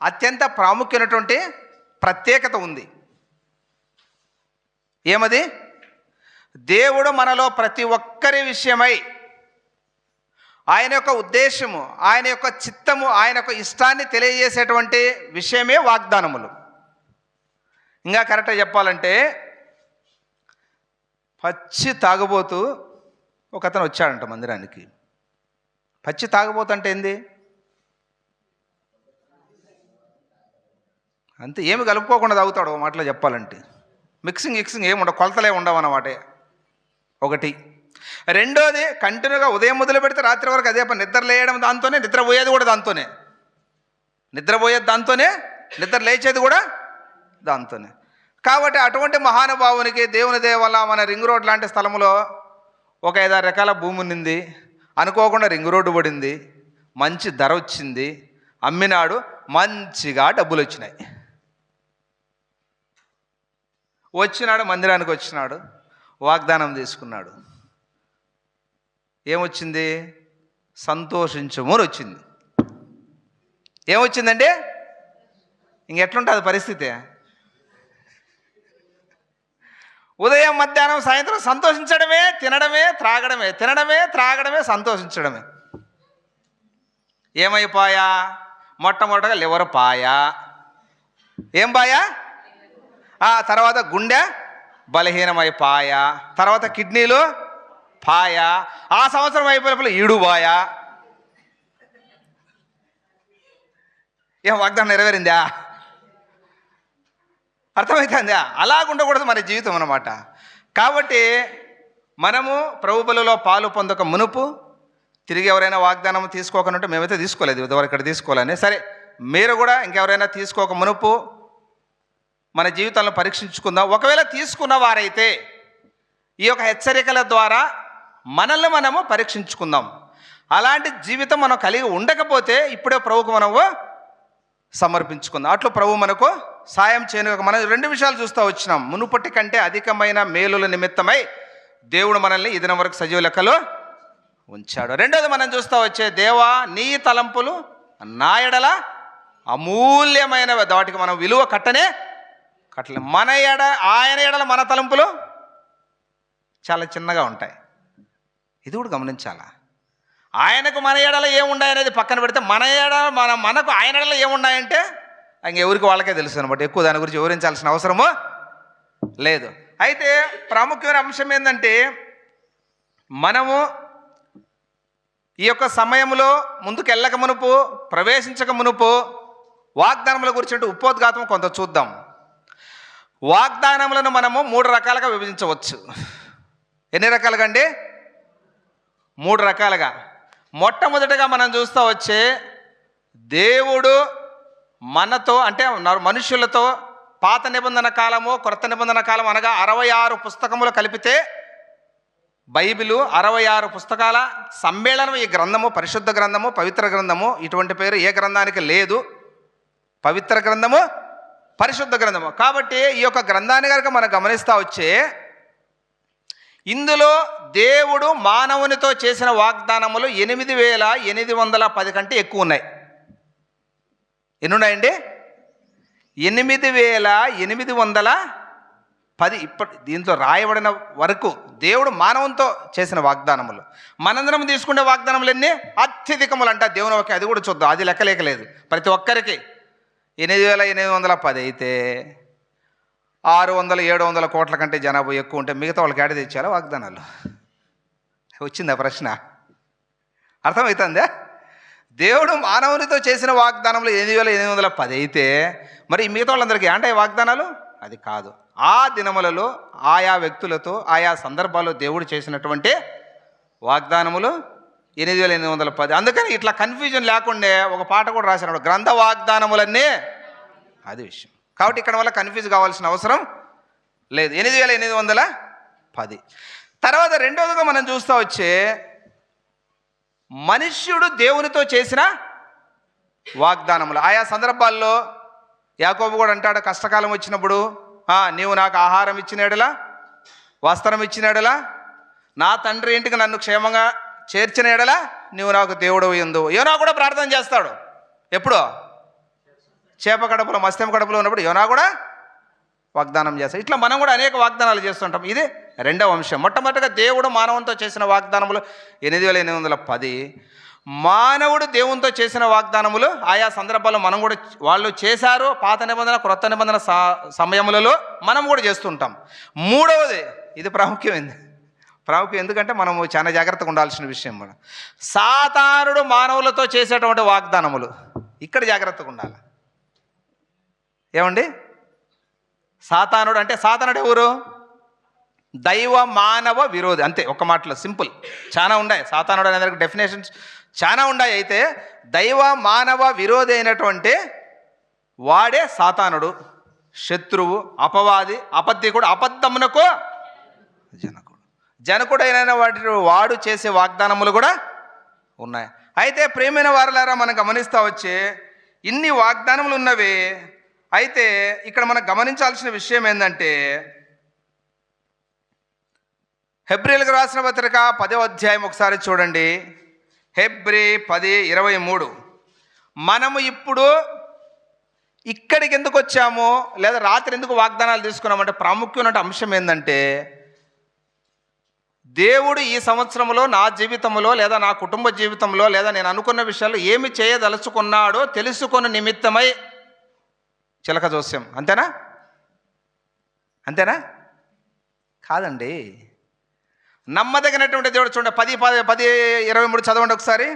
అత్యంత ప్రాముఖ్యమైనటువంటి ప్రత్యేకత ఉంది. ఏమది? దేవుడు మనలో ప్రతి ఒక్కరి విషయమై ఆయన యొక్క ఉద్దేశము, ఆయన యొక్క చిత్తము, ఆయన యొక్క ఇష్టాన్ని తెలియజేసేటువంటి విషయమే వాగ్దానములు. ఇంకా కరెక్ట్గా చెప్పాలంటే పచ్చి తాగుబోతూ ఒక అతను వచ్చాడంట మందిరానికి. పచ్చి తాగుబోతు అంటే ఏంది? అంతే, ఏమి కలుపుకోకుండా తాగుతాడు. మాటలో చెప్పాలంటే మిక్సింగ్ ఏముండవు, కొలతలే ఉండవు అన్నమాట. ఒకటి. రెండోది, కంటిన్యూగా ఉదయం మొదలు పెడితే రాత్రి వరకు అదే పని. నిద్ర లేయడం దాంతోనే, నిద్రపోయేది కూడా దాంతోనే. నిద్రపోయేది దాంతోనే, నిద్ర లేచేది కూడా దాంతోనే. కాబట్టి అటువంటి మహానుభావునికి దేవుని దయ వల్ల మన రింగ్ రోడ్ లాంటి స్థలంలో ఒక 5-6 రకాల భూమి ఉన్నింది. అనుకోకుండా రింగ్ రోడ్డు పడింది, మంచి ధర వచ్చింది, అమ్మినాడు, మంచిగా డబ్బులు వచ్చినాయి. వచ్చినాడు, మందిరానికి వచ్చినాడు, వాగ్దానం తీసుకున్నాడు. ఏమొచ్చింది? సంతోషించుము అని వచ్చింది. ఏమొచ్చిందంటే ఇంకెట్లుంటుంది పరిస్థితి? ఉదయం, మధ్యాహ్నం, సాయంత్రం సంతోషించడమే, తినడమే, త్రాగడమే, తినడమే, త్రాగడమే, సంతోషించడమే. ఏమైపోయా? మొట్టమొదటగా లివర్ పాయా. ఏం పాయా? తర్వాత గుండె బలహీనమైపాయా. తర్వాత కిడ్నీలు పాయా. ఆ సంవత్సరం అయిపోయినప్పుడు ఈడుబాయా. ఏం వాగ్దానం నెరవేరిందా? అర్థమవుతుందా? అలాగుండకూడదు మన జీవితం అన్నమాట. కాబట్టి మనము ప్రభు బలిలో పాలు పొందక మునుపు తిరిగి ఎవరైనా వాగ్దానం తీసుకోకనుంటే, మేమైతే తీసుకోలేదు ఇదివరకు, ఇక్కడ తీసుకోవాలని. సరే, మీరు కూడా ఇంకెవరైనా తీసుకోక మునుపు మన జీవితాలను పరీక్షించుకుందాం. ఒకవేళ తీసుకున్న వారైతే ఈ యొక్క హెచ్చరికల ద్వారా మనల్ని మనము పరీక్షించుకుందాం. అలాంటి జీవితం మనం కలిగి ఉండకపోతే ఇప్పుడే ప్రభువుకు మనము సమర్పించుకుందాం. అట్లు ప్రభు మనకు సాయం చేయను. మనం 2 విషయాలు చూస్తూ వచ్చినాం. మునుపటి కంటే అధికమైన మేలుల నిమిత్తమై దేవుడు మనల్ని ఈ దినం వరకు సజీవ లెక్కలో ఉంచాడు. రెండోది మనం చూస్తూ వచ్చే, దేవా నీ తలంపులు నా ఎడల అమూల్యమైనవి, వాటికి మనం విలువ కట్టలే. మన ఆయన ఎడల మన తలంపులు చాలా చిన్నగా ఉంటాయి. ఇది కూడా గమనించాలా. ఆయనకు మన ఎడల ఏముండాయనేది పక్కన పెడితే, మన ఎడల మనకు ఆయన ఎడల ఏముండాయంటే ఇంకెవరికి వాళ్ళకే తెలుసు అనమాట. ఎక్కువ దాని గురించి వివరించాల్సిన అవసరము లేదు. అయితే ప్రాముఖ్యమైన అంశం ఏంటంటే, మనము ఈ యొక్క సమయంలో ముందుకు వెళ్ళక మునుపు, ప్రవేశించక మునుపు వాగ్దానముల గురించి ఉపోద్ఘాతం కొంత చూద్దాం. వాగ్దానములను మనము 3 రకాలుగా విభజించవచ్చు. ఎన్ని రకాలుగా అండి? 3 రకాలుగా. మొట్టమొదటిగా మనం చూస్తూ వచ్చే, దేవుడు మనతో, అంటే మనుషులతో పాత నిబంధన కాలము, కొత్త నిబంధన కాలం అనగా 66 పుస్తకములు కలిపితే బైబిలు 66 పుస్తకాల సమ్మేళనం ఈ గ్రంథము. పరిశుద్ధ గ్రంథము, పవిత్ర గ్రంథము. ఇటువంటి పేరు ఏ గ్రంథానికి లేదు. పవిత్ర గ్రంథము, పరిశుద్ధ గ్రంథము. కాబట్టి ఈ యొక్క గ్రంథాన్ని కనుక మనం గమనిస్తూ వచ్చే, ఇందులో దేవుడు మానవునితో చేసిన వాగ్దానములు 8810 కంటే ఎక్కువ ఉన్నాయి. ఎన్ని ఉన్నాయండి? 8810. ఇప్పటి దీంట్లో రాయబడిన వరకు దేవుడు మానవునితో చేసిన వాగ్దానములు. మనందరం తీసుకునే వాగ్దానములు ఎన్ని? అత్యధికములు అంట దేవుని వాక్యం. అది కూడా చూద్దాం. అది లెక్కలేకలేదు. ప్రతి ఒక్కరికి 8810 అయితే 600-700 కోట్ల కంటే జనాభా ఎక్కువ ఉంటే మిగతా వాళ్ళకి ఏడ తెచ్చారా వాగ్దానాలు? వచ్చిందా ప్రశ్న? అర్థమవుతుందా? దేవుడు మానవునితో చేసిన వాగ్దానంలో 8810 అయితే మరి మిగతా వాళ్ళందరికీ ఏంటాయి వాగ్దానాలు? అది కాదు. ఆ దినములలో ఆయా వ్యక్తులతో ఆయా సందర్భాల్లో దేవుడు చేసినటువంటి వాగ్దానములు 8810. అందుకని ఇట్లా కన్ఫ్యూజన్ లేకుండా ఒక పాట కూడా రాసినాడు, గ్రంథ వాగ్దానములన్నీ. అది విషయం. కాబట్టి ఇక్కడ వల్ల కన్ఫ్యూజ్ కావాల్సిన అవసరం లేదు. 8810. తర్వాత రెండవదిగా మనం చూస్తూ వచ్చే, మనుష్యుడు దేవునితో చేసిన వాగ్దానములు. ఆయా సందర్భాల్లో యాకోబు కూడా అంటాడు, కష్టకాలం వచ్చినప్పుడు నీవు నాకు ఆహారం ఇచ్చినాడులా, వస్త్రం ఇచ్చినాడులా, నా తండ్రి ఇంటికి నన్ను క్షేమంగా చేర్చిన ఎడలా నీవు నాకు దేవుడు యందు. యోనా కూడా ప్రార్థన చేస్తాడు. ఎప్పుడో చేప కడుపులో మత్స్యం కడుపులో ఉన్నప్పుడు యోనా కూడా వాగ్దానం చేస్తాడు. ఇట్లా మనం కూడా అనేక వాగ్దానాలు చేస్తుంటాం. ఇది రెండవ అంశం. మొట్టమొదటిగా దేవుడు మానవునితో చేసిన వాగ్దానములు 8810. మానవుడు దేవునితో చేసిన వాగ్దానములు ఆయా సందర్భాల్లో మనం కూడా వాళ్ళు చేశారు. పాత నిబంధన క్రొత్త నిబంధన సమయములలో మనం కూడా చేస్తుంటాం. మూడవది, ఇది ప్రాముఖ్యం ఎందుకంటే మనము చాలా జాగ్రత్తగా ఉండాల్సిన విషయం. మనం సాతానుడు మానవులతో చేసేటువంటి వాగ్దానములు ఇక్కడ జాగ్రత్తగా ఉండాలి. ఏమండి? సాతానుడు అంటే సాతానుడు ఎవరు? దైవ మానవ విరోధి. అంతే, ఒక మాటలో సింపుల్. చాలా ఉన్నాయి సాతానుడు అనే దానికి డెఫినేషన్స్ చాలా ఉన్నాయి. అయితే దైవ మానవ విరోధి అయినటువంటి వాడే సాతానుడు, శత్రువు, అపవాది, అబద్ధికుడు, అబద్ధమునకు జనకుడైన వాడు చేసే వాగ్దానములు కూడా ఉన్నాయి. అయితే ప్రియమైన వారలారా, మనం గమనిస్తూ వచ్చే ఇన్ని వాగ్దానములు ఉన్నవి. అయితే ఇక్కడ మనం గమనించాల్సిన విషయం ఏంటంటే, హెబ్రీలకు రాసిన పత్రిక 10వ అధ్యాయం ఒకసారి చూడండి. హెబ్రీ 10:23. మనము ఇప్పుడు ఇక్కడికి ఎందుకు వచ్చామో, లేదా రాత్రి ఎందుకు వాగ్దానాలు తీసుకున్నామంటే ప్రాముఖ్యమైన అంశం ఏంటంటే, దేవుడు ఈ సంవత్సరంలో నా జీవితంలో లేదా నా కుటుంబ జీవితంలో లేదా నేను అనుకున్న విషయాల్లో ఏమి చేయదలుచుకున్నాడో తెలుసుకున్న నిమిత్తమై చిలక జోస్యం. అంతేనా? కాదండి. నమ్మదగినటువంటి దేవుడు. చూడండి 10:23 చదవండి ఒకసారి.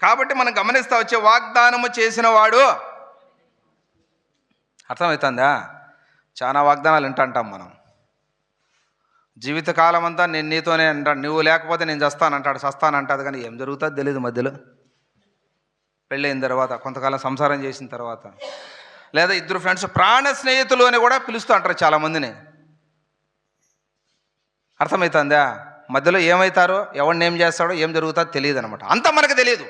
కాబట్టి మనం గమనిస్తా వచ్చే వాగ్దానము చేసిన వాడు. అర్థమవుతుందా? చాలా వాగ్దానాలు వింటాం మనం. జీవితకాలం అంతా నేను నీతోనే అంటాడు, నువ్వు లేకపోతే నేను చస్తానంటాడు, చస్తానంటాడు. కానీ ఏం జరుగుతుందో తెలియదు. మధ్యలో పెళ్ళైన తర్వాత, కొంతకాలం సంసారం చేసిన తర్వాత, లేదా ఇద్దరు ఫ్రెండ్స్ ప్రాణ స్నేహితులు అని కూడా పిలుస్తూ అంటారు చాలామందిని. అర్థమవుతుందా? మధ్యలో ఏమవుతారో, ఎవరిని ఏం చేస్తాడో, ఏం జరుగుతుందో తెలియదు అనమాట. అంతా మనకు తెలియదు.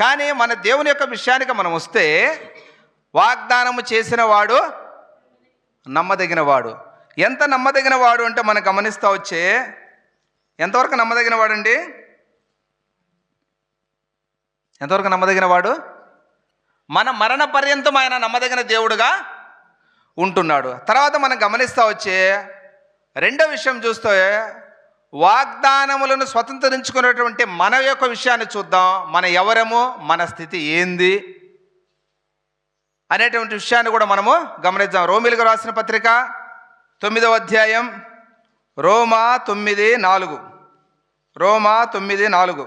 కానీ మన దేవుని యొక్క విషయానికి మనం వస్తే, వాగ్దానము చేసిన వాడు నమ్మదగిన వాడు. ఎంత నమ్మదగిన వాడు అంటే మనం గమనిస్తూ వచ్చే, ఎంతవరకు నమ్మదగిన వాడండి? ఎంతవరకు నమ్మదగిన వాడు? మన మరణ పర్యంతం ఆయన నమ్మదగిన దేవుడుగా ఉంటున్నాడు. తర్వాత మనం గమనిస్తూ వచ్చే రెండో విషయం చూస్తే, వాగ్దానములను స్వతంత్రించుకున్నటువంటి మన యొక్క విషయాన్ని చూద్దాం. మన ఎవరము, మన స్థితి ఏంది అనేటువంటి విషయాన్ని కూడా మనము గమనిద్దాం. రోమీలకు రాసిన పత్రిక 9వ అధ్యాయం, రోమా 9:4. రోమా 9:4.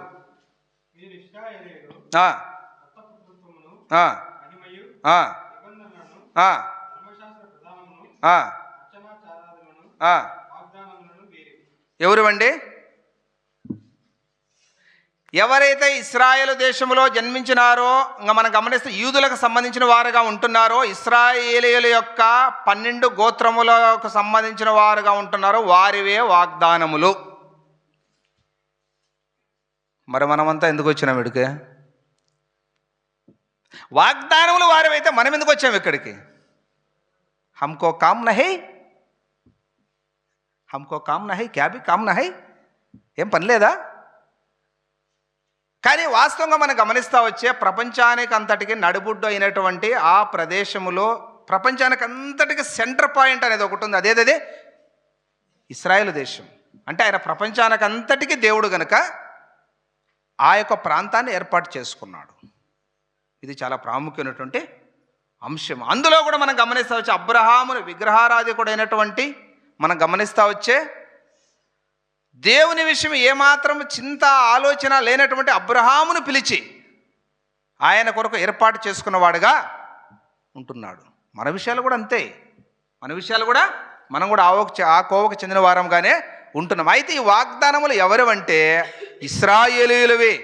ఎవరు? ఎవరైతే ఇశ్రాయేలు దేశంలో జన్మించినారో, ఇంకా మనం గమనిస్తే యూదులకు సంబంధించిన వారుగా ఉంటున్నారో, ఇశ్రాయేలీయుల యొక్క 12 గోత్రములకు సంబంధించిన వారుగా ఉంటున్నారో వారివే వాగ్దానములు. మరి మనమంతా ఎందుకు వచ్చినాం ఇక్కడికి? వాగ్దానములు వారివైతే మనం ఎందుకు వచ్చాము ఇక్కడికి? హమ్కో కామ్ నహై, హమ్కో కామ్ నహై, క్యా భీ కామ్ నహై, ఏం పని లేదా? కానీ వాస్తవంగా మనం గమనిస్తూ వచ్చే, ప్రపంచానికి అంతటికి నడుబుడ్డు అయినటువంటి ఆ ప్రదేశములో, ప్రపంచానికి అంతటికి సెంటర్ పాయింట్ అనేది ఒకటి ఉంది. అదేదే ఇశ్రాయేలు దేశం. అంటే ఆయన ప్రపంచానికి అంతటికి దేవుడు గనుక ఆ యొక్క ప్రాంతాన్ని ఏర్పాటు చేసుకున్నాడు. ఇది చాలా ప్రాముఖ్యమైనటువంటి అంశం. అందులో కూడా మనం గమనిస్తూ వచ్చే, అబ్రహామును విగ్రహారాధికుడైనటువంటి మనం గమనిస్తూ వచ్చే, దేవుని విషయం ఏమాత్రం చింత ఆలోచన లేనటువంటి అబ్రహామును పిలిచి ఆయన కొరకు ఏర్పాటు చేసుకున్నవాడుగా ఉంటున్నాడు. మన విషయాలు కూడా అంతే. మన విషయాలు కూడా మనం కూడా ఆ కోవకు చెందిన వారంగానే ఉంటున్నాం. అయితే ఈ వాగ్దానములు ఎవరివంటే ఇశ్రాయేలీయులవే.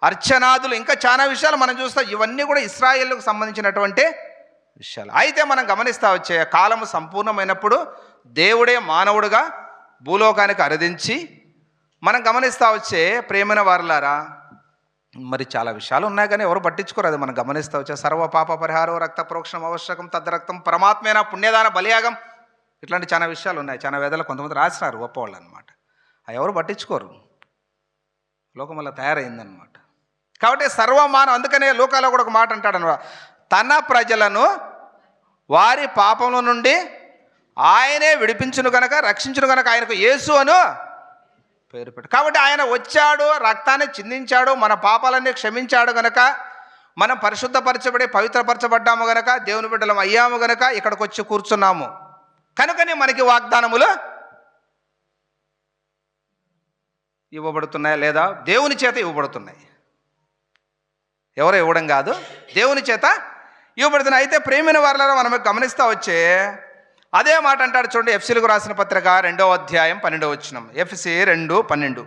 అర్చనాదులు, ఇంకా చాలా విషయాలు మనం చూస్తాం. ఇవన్నీ కూడా ఇశ్రాయేలుకు సంబంధించినటువంటి విషయాలు. అయితే మనం గమనిస్తూ వచ్చే, కాలము సంపూర్ణమైనప్పుడు దేవుడే మానవుడుగా భూలోకానికి అరుదించి మనం గమనిస్తూ వచ్చే, ప్రేమైన వారలారా, మరి చాలా విషయాలు ఉన్నాయి కానీ ఎవరు పట్టించుకోరు. అది మనం గమనిస్తూ వచ్చే, సర్వ పాప పరిహారం, రక్త ప్రోక్షణం ఆవశ్యకం, తద్రక్తం పరమాత్మేన పుణ్యదాన బలియాగం, ఇట్లాంటి చాలా విషయాలు ఉన్నాయి. చాలా వేదాలు కొంతమంది రాసినారు గొప్పవాళ్ళు అనమాట. ఎవరు పట్టించుకోరు. లోకం వల్ల తయారైందనమాట. కాబట్టి సర్వమానం, అందుకనే లోకాలో కూడా ఒక మాట అంటాడనమాట, తన ప్రజలను వారి పాపముల నుండి ఆయనే విడిపించును గనక, రక్షించును గనక ఆయనకు యేసు అను పేరు పెట్టు. కాబట్టి ఆయన వచ్చాడు, రక్తాన్ని చిందించాడు, మన పాపాలన్నీ క్షమించాడు గనక, మనం పరిశుద్ధపరచబడి పవిత్రపరచబడ్డాము గనక, దేవుని బిడ్డలం అయ్యాము గనక ఇక్కడికి వచ్చి కూర్చున్నాము. కనుకనే మనకి వాగ్దానములు ఇవ్వబడుతున్నాయి, లేదా దేవుని చేత ఇవ్వబడుతున్నాయి. ఎవరో ఇవ్వడం కాదు, దేవుని చేత ఇవ్వబడుతున్నాయి. అయితే ప్రేమైన వారలారా మనం గమనిస్తూ వచ్చే అదే మాట అంటాడు చూడండి, ఎఫ్సీలకు రాసిన పత్రిక 2వ అధ్యాయం 12వ వచనం. ఎఫ్సీ 2:12.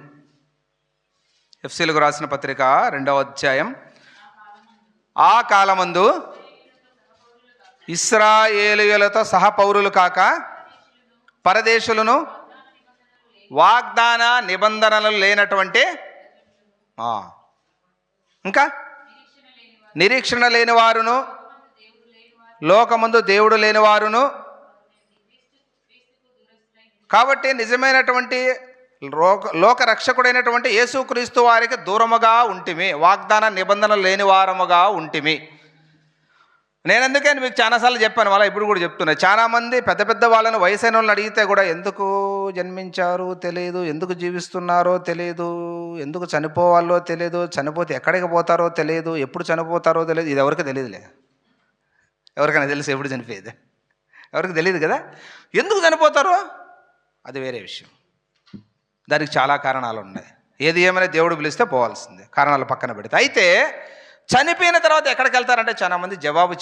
ఎఫ్సీలకు రాసిన పత్రిక 2వ అధ్యాయం. ఆ కాలమందు ఇశ్రాయేలీయులతో సహపౌరులు కాక పరదేశులను, వాగ్దాన నిబంధనలు లేనటువంటి, ఇంకా నిరీక్షణ లేని వారును, లోకమందు దేవుడు లేని వారును, కాబట్టి నిజమైనటువంటి లోక రక్షకుడైనటువంటి యేసుక్రీస్తు వారికి దూరముగా ఉంటిమి, వాగ్దాన నిబంధనలు లేని వారముగా ఉంటిమి. నేను అందుకని మీకు చాలాసార్లు చెప్పాను, మళ్ళీ ఇప్పుడు కూడా చెప్తున్నా. చాలామంది పెద్ద పెద్ద వాళ్ళని, వయసైన వాళ్ళని అడిగితే కూడా ఎందుకు జన్మించారు తెలియదు, ఎందుకు జీవిస్తున్నారో తెలియదు, ఎందుకు చనిపోవాలో తెలియదు, చనిపోతే ఎక్కడికి పోతారో తెలియదు, ఎప్పుడు చనిపోతారో తెలియదు. ఇది ఎవరికి తెలియదులే. ఎవరికైనా తెలుసు ఎప్పుడు చనిపోయేది? ఎవరికి తెలియదు కదా. ఎందుకు చనిపోతారో అది వేరే విషయం. దానికి చాలా కారణాలు ఉన్నాయి. ఏది ఏమైనా దేవుడు పిలిస్తే పోవాల్సిందే, కారణాలు పక్కన పెడితే. అయితే చనిపోయిన తర్వాత ఎక్కడికి వెళ్తారంటే చాలామంది జవాబు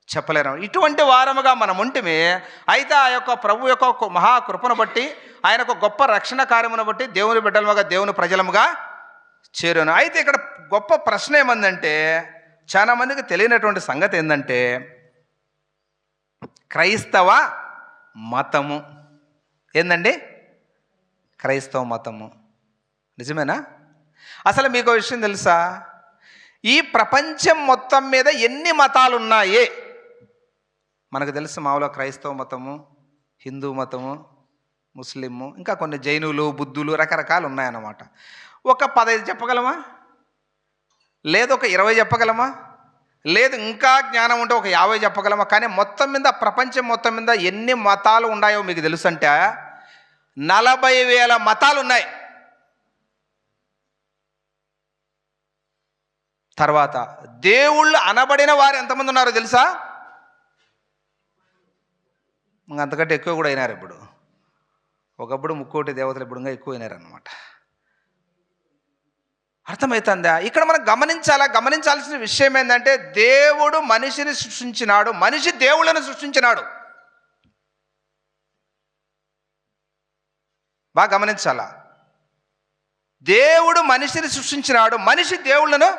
చెప్పలేరు. ఇటువంటి వారముగా మనం ఉంటమే. అయితే ఆ యొక్క ప్రభు యొక్క మహాకృపను బట్టి, ఆయన యొక్క గొప్ప రక్షణ కార్యమును బట్టి దేవుని బిడ్డలుగా, దేవుని ప్రజలముగా చేరాను. అయితే ఇక్కడ గొప్ప ప్రశ్న ఏమందంటే, చాలామందికి తెలియనటువంటి సంగతి ఏంటంటే, క్రైస్తవ మతము ఏందండి? క్రైస్తవ మతము నిజమేనా? అసలు మీకు విషయం తెలుసా? ఈ ప్రపంచం మొత్తం మీద ఎన్ని మతాలు ఉన్నాయి మనకు తెలుసు. మామూలుగా క్రైస్తవ మతము, హిందూ మతము, ముస్లిము, ఇంకా కొన్ని జైనులు, బుద్ధులు, రకరకాలు ఉన్నాయన్నమాట. ఒక 15 చెప్పగలమా? లేదు ఒక 20 చెప్పగలమా? లేదు ఇంకా జ్ఞానం ఉంటే ఒక 50 చెప్పగలమా? కానీ మొత్తం మీద, ప్రపంచం మొత్తం మీద ఎన్ని మతాలు ఉన్నాయో మీకు తెలుసు అంటే 40,000 మతాలు ఉన్నాయి. తర్వాత దేవుళ్ళు అనబడిన వారు ఎంతమంది ఉన్నారో తెలుసా? అంతకంటే ఎక్కువ కూడా అయినారు. ఇప్పుడు ఒకప్పుడు 3,000,000 దేవతలు, ఇప్పుడు ఇంకా ఎక్కువ అయినారు అన్నమాట. అర్థమవుతుందా? ఇక్కడ మనం గమనించాల్సిన విషయం ఏంటంటే, దేవుడు మనిషిని సృష్టించినాడు, మనిషి దేవుళ్ళను సృష్టించినాడు. బాగా గమనించాలా. దేవుడు మనిషిని సృష్టించినాడు, మనిషి దేవుళ్ళను,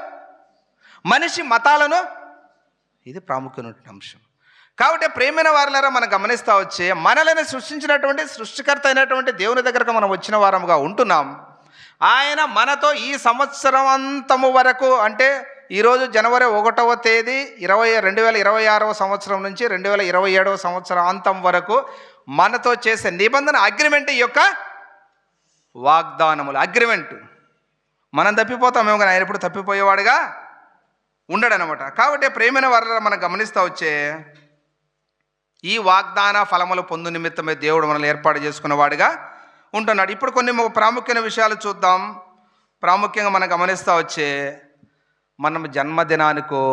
మనిషి మతాలను. ఇది ప్రాముఖ్యమైన అంశం. కాబట్టి ప్రేమైన వారలారా మనం గమనిస్తూ వచ్చే, మనల్ని సృష్టించినటువంటి సృష్టికర్త అయినటువంటి దేవుని దగ్గరకు మనం వచ్చిన వారముగా ఉంటున్నాం. ఆయన మనతో ఈ సంవత్సరం అంతము వరకు, అంటే ఈరోజు జనవరి 1వ తేదీ 2026వ సంవత్సరం నుంచి 2027వ సంవత్సరం అంతం వరకు మనతో చేసే నిబంధన, అగ్రిమెంట్, ఈ యొక్క వాగ్దానములు, అగ్రిమెంట్. మనం తప్పిపోతామేమో కానీ ఆయన ఎప్పుడు తప్పిపోయేవాడుగా ఉండడనమాట. కాబట్టి ప్రేమైన వారలారా మనం గమనిస్తూ వచ్చే, ఈ వాగ్దాన ఫలములు పొందు నిమిత్తమే దేవుడు మనల్ని ఏర్పాటు చేసుకున్నవాడుగా ఉంటున్నాడు. ఇప్పుడు కొన్ని ప్రాముఖ్యమైన విషయాలు చూద్దాం. ప్రాముఖ్యంగా మనం గమనిస్తూ వచ్చే, మనం జన్మదినానికో,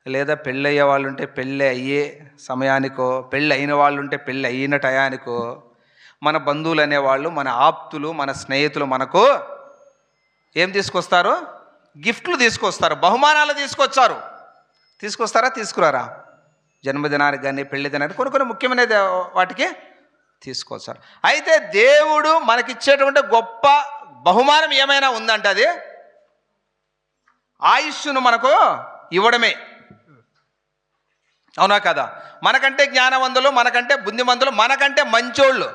లేదా పెళ్ళి అయ్యే వాళ్ళు ఉంటే పెళ్ళి అయ్యే సమయానికో, పెళ్ళి అయిన వాళ్ళు ఉంటే పెళ్ళి అయిన టయానికో, మన బంధువులు అనేవాళ్ళు, మన ఆప్తులు, మన స్నేహితులు మనకు ఏం తీసుకొస్తారు? గిఫ్ట్లు తీసుకొస్తారు, బహుమానాలు తీసుకొస్తారా? తీసుకురారా? జన్మదినానికి కానీ, పెళ్లి దినానికి, కొన్ని ముఖ్యమైన వాటికి తీసుకొస్తారు. అయితే దేవుడు మనకిచ్చేటువంటి గొప్ప బహుమానం ఏమైనా ఉందంటే అది ఆయుష్ను మనకు ఇవ్వడమే. అవునా కదా? మనకంటే జ్ఞానవంతులు, మనకంటే బుద్ధిమంతులు, మనకంటే మంచోళ్ళు,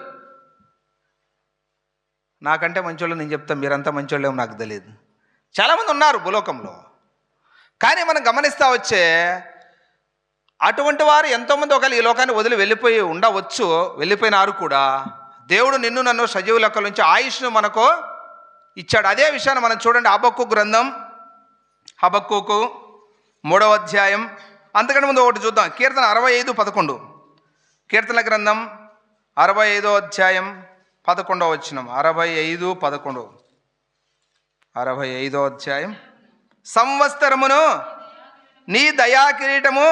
నాకంటే మంచోళ్ళు నేను చెప్తాను, మీరంతా మంచోళ్ళు ఏమో నాకు తెలియదు, చాలామంది ఉన్నారు భూలోకంలో. కానీ మనం గమనిస్తూ వచ్చే, అటువంటి వారు ఎంతోమంది ఒకవేళ ఈ లోకాన్ని వదిలి వెళ్ళిపోయి ఉండవచ్చు, వెళ్ళిపోయినారు కూడా. దేవుడు నిన్ను నన్ను సజీవ లెక్కల నుంచి ఆయుష్ను మనకు ఇచ్చాడు. అదే విషయాన్ని మనం చూడండి, హబక్కూకు గ్రంథం, హబక్కూకు 3వ అధ్యాయం. అంతకంటే ముందు ఒకటి చూద్దాం, కీర్తన 65:11. కీర్తన గ్రంథం 65వ అధ్యాయం 11వ వచనం. 65:11. 65వ అధ్యాయం. సంవత్సరమును నీ దయా కిరీటము,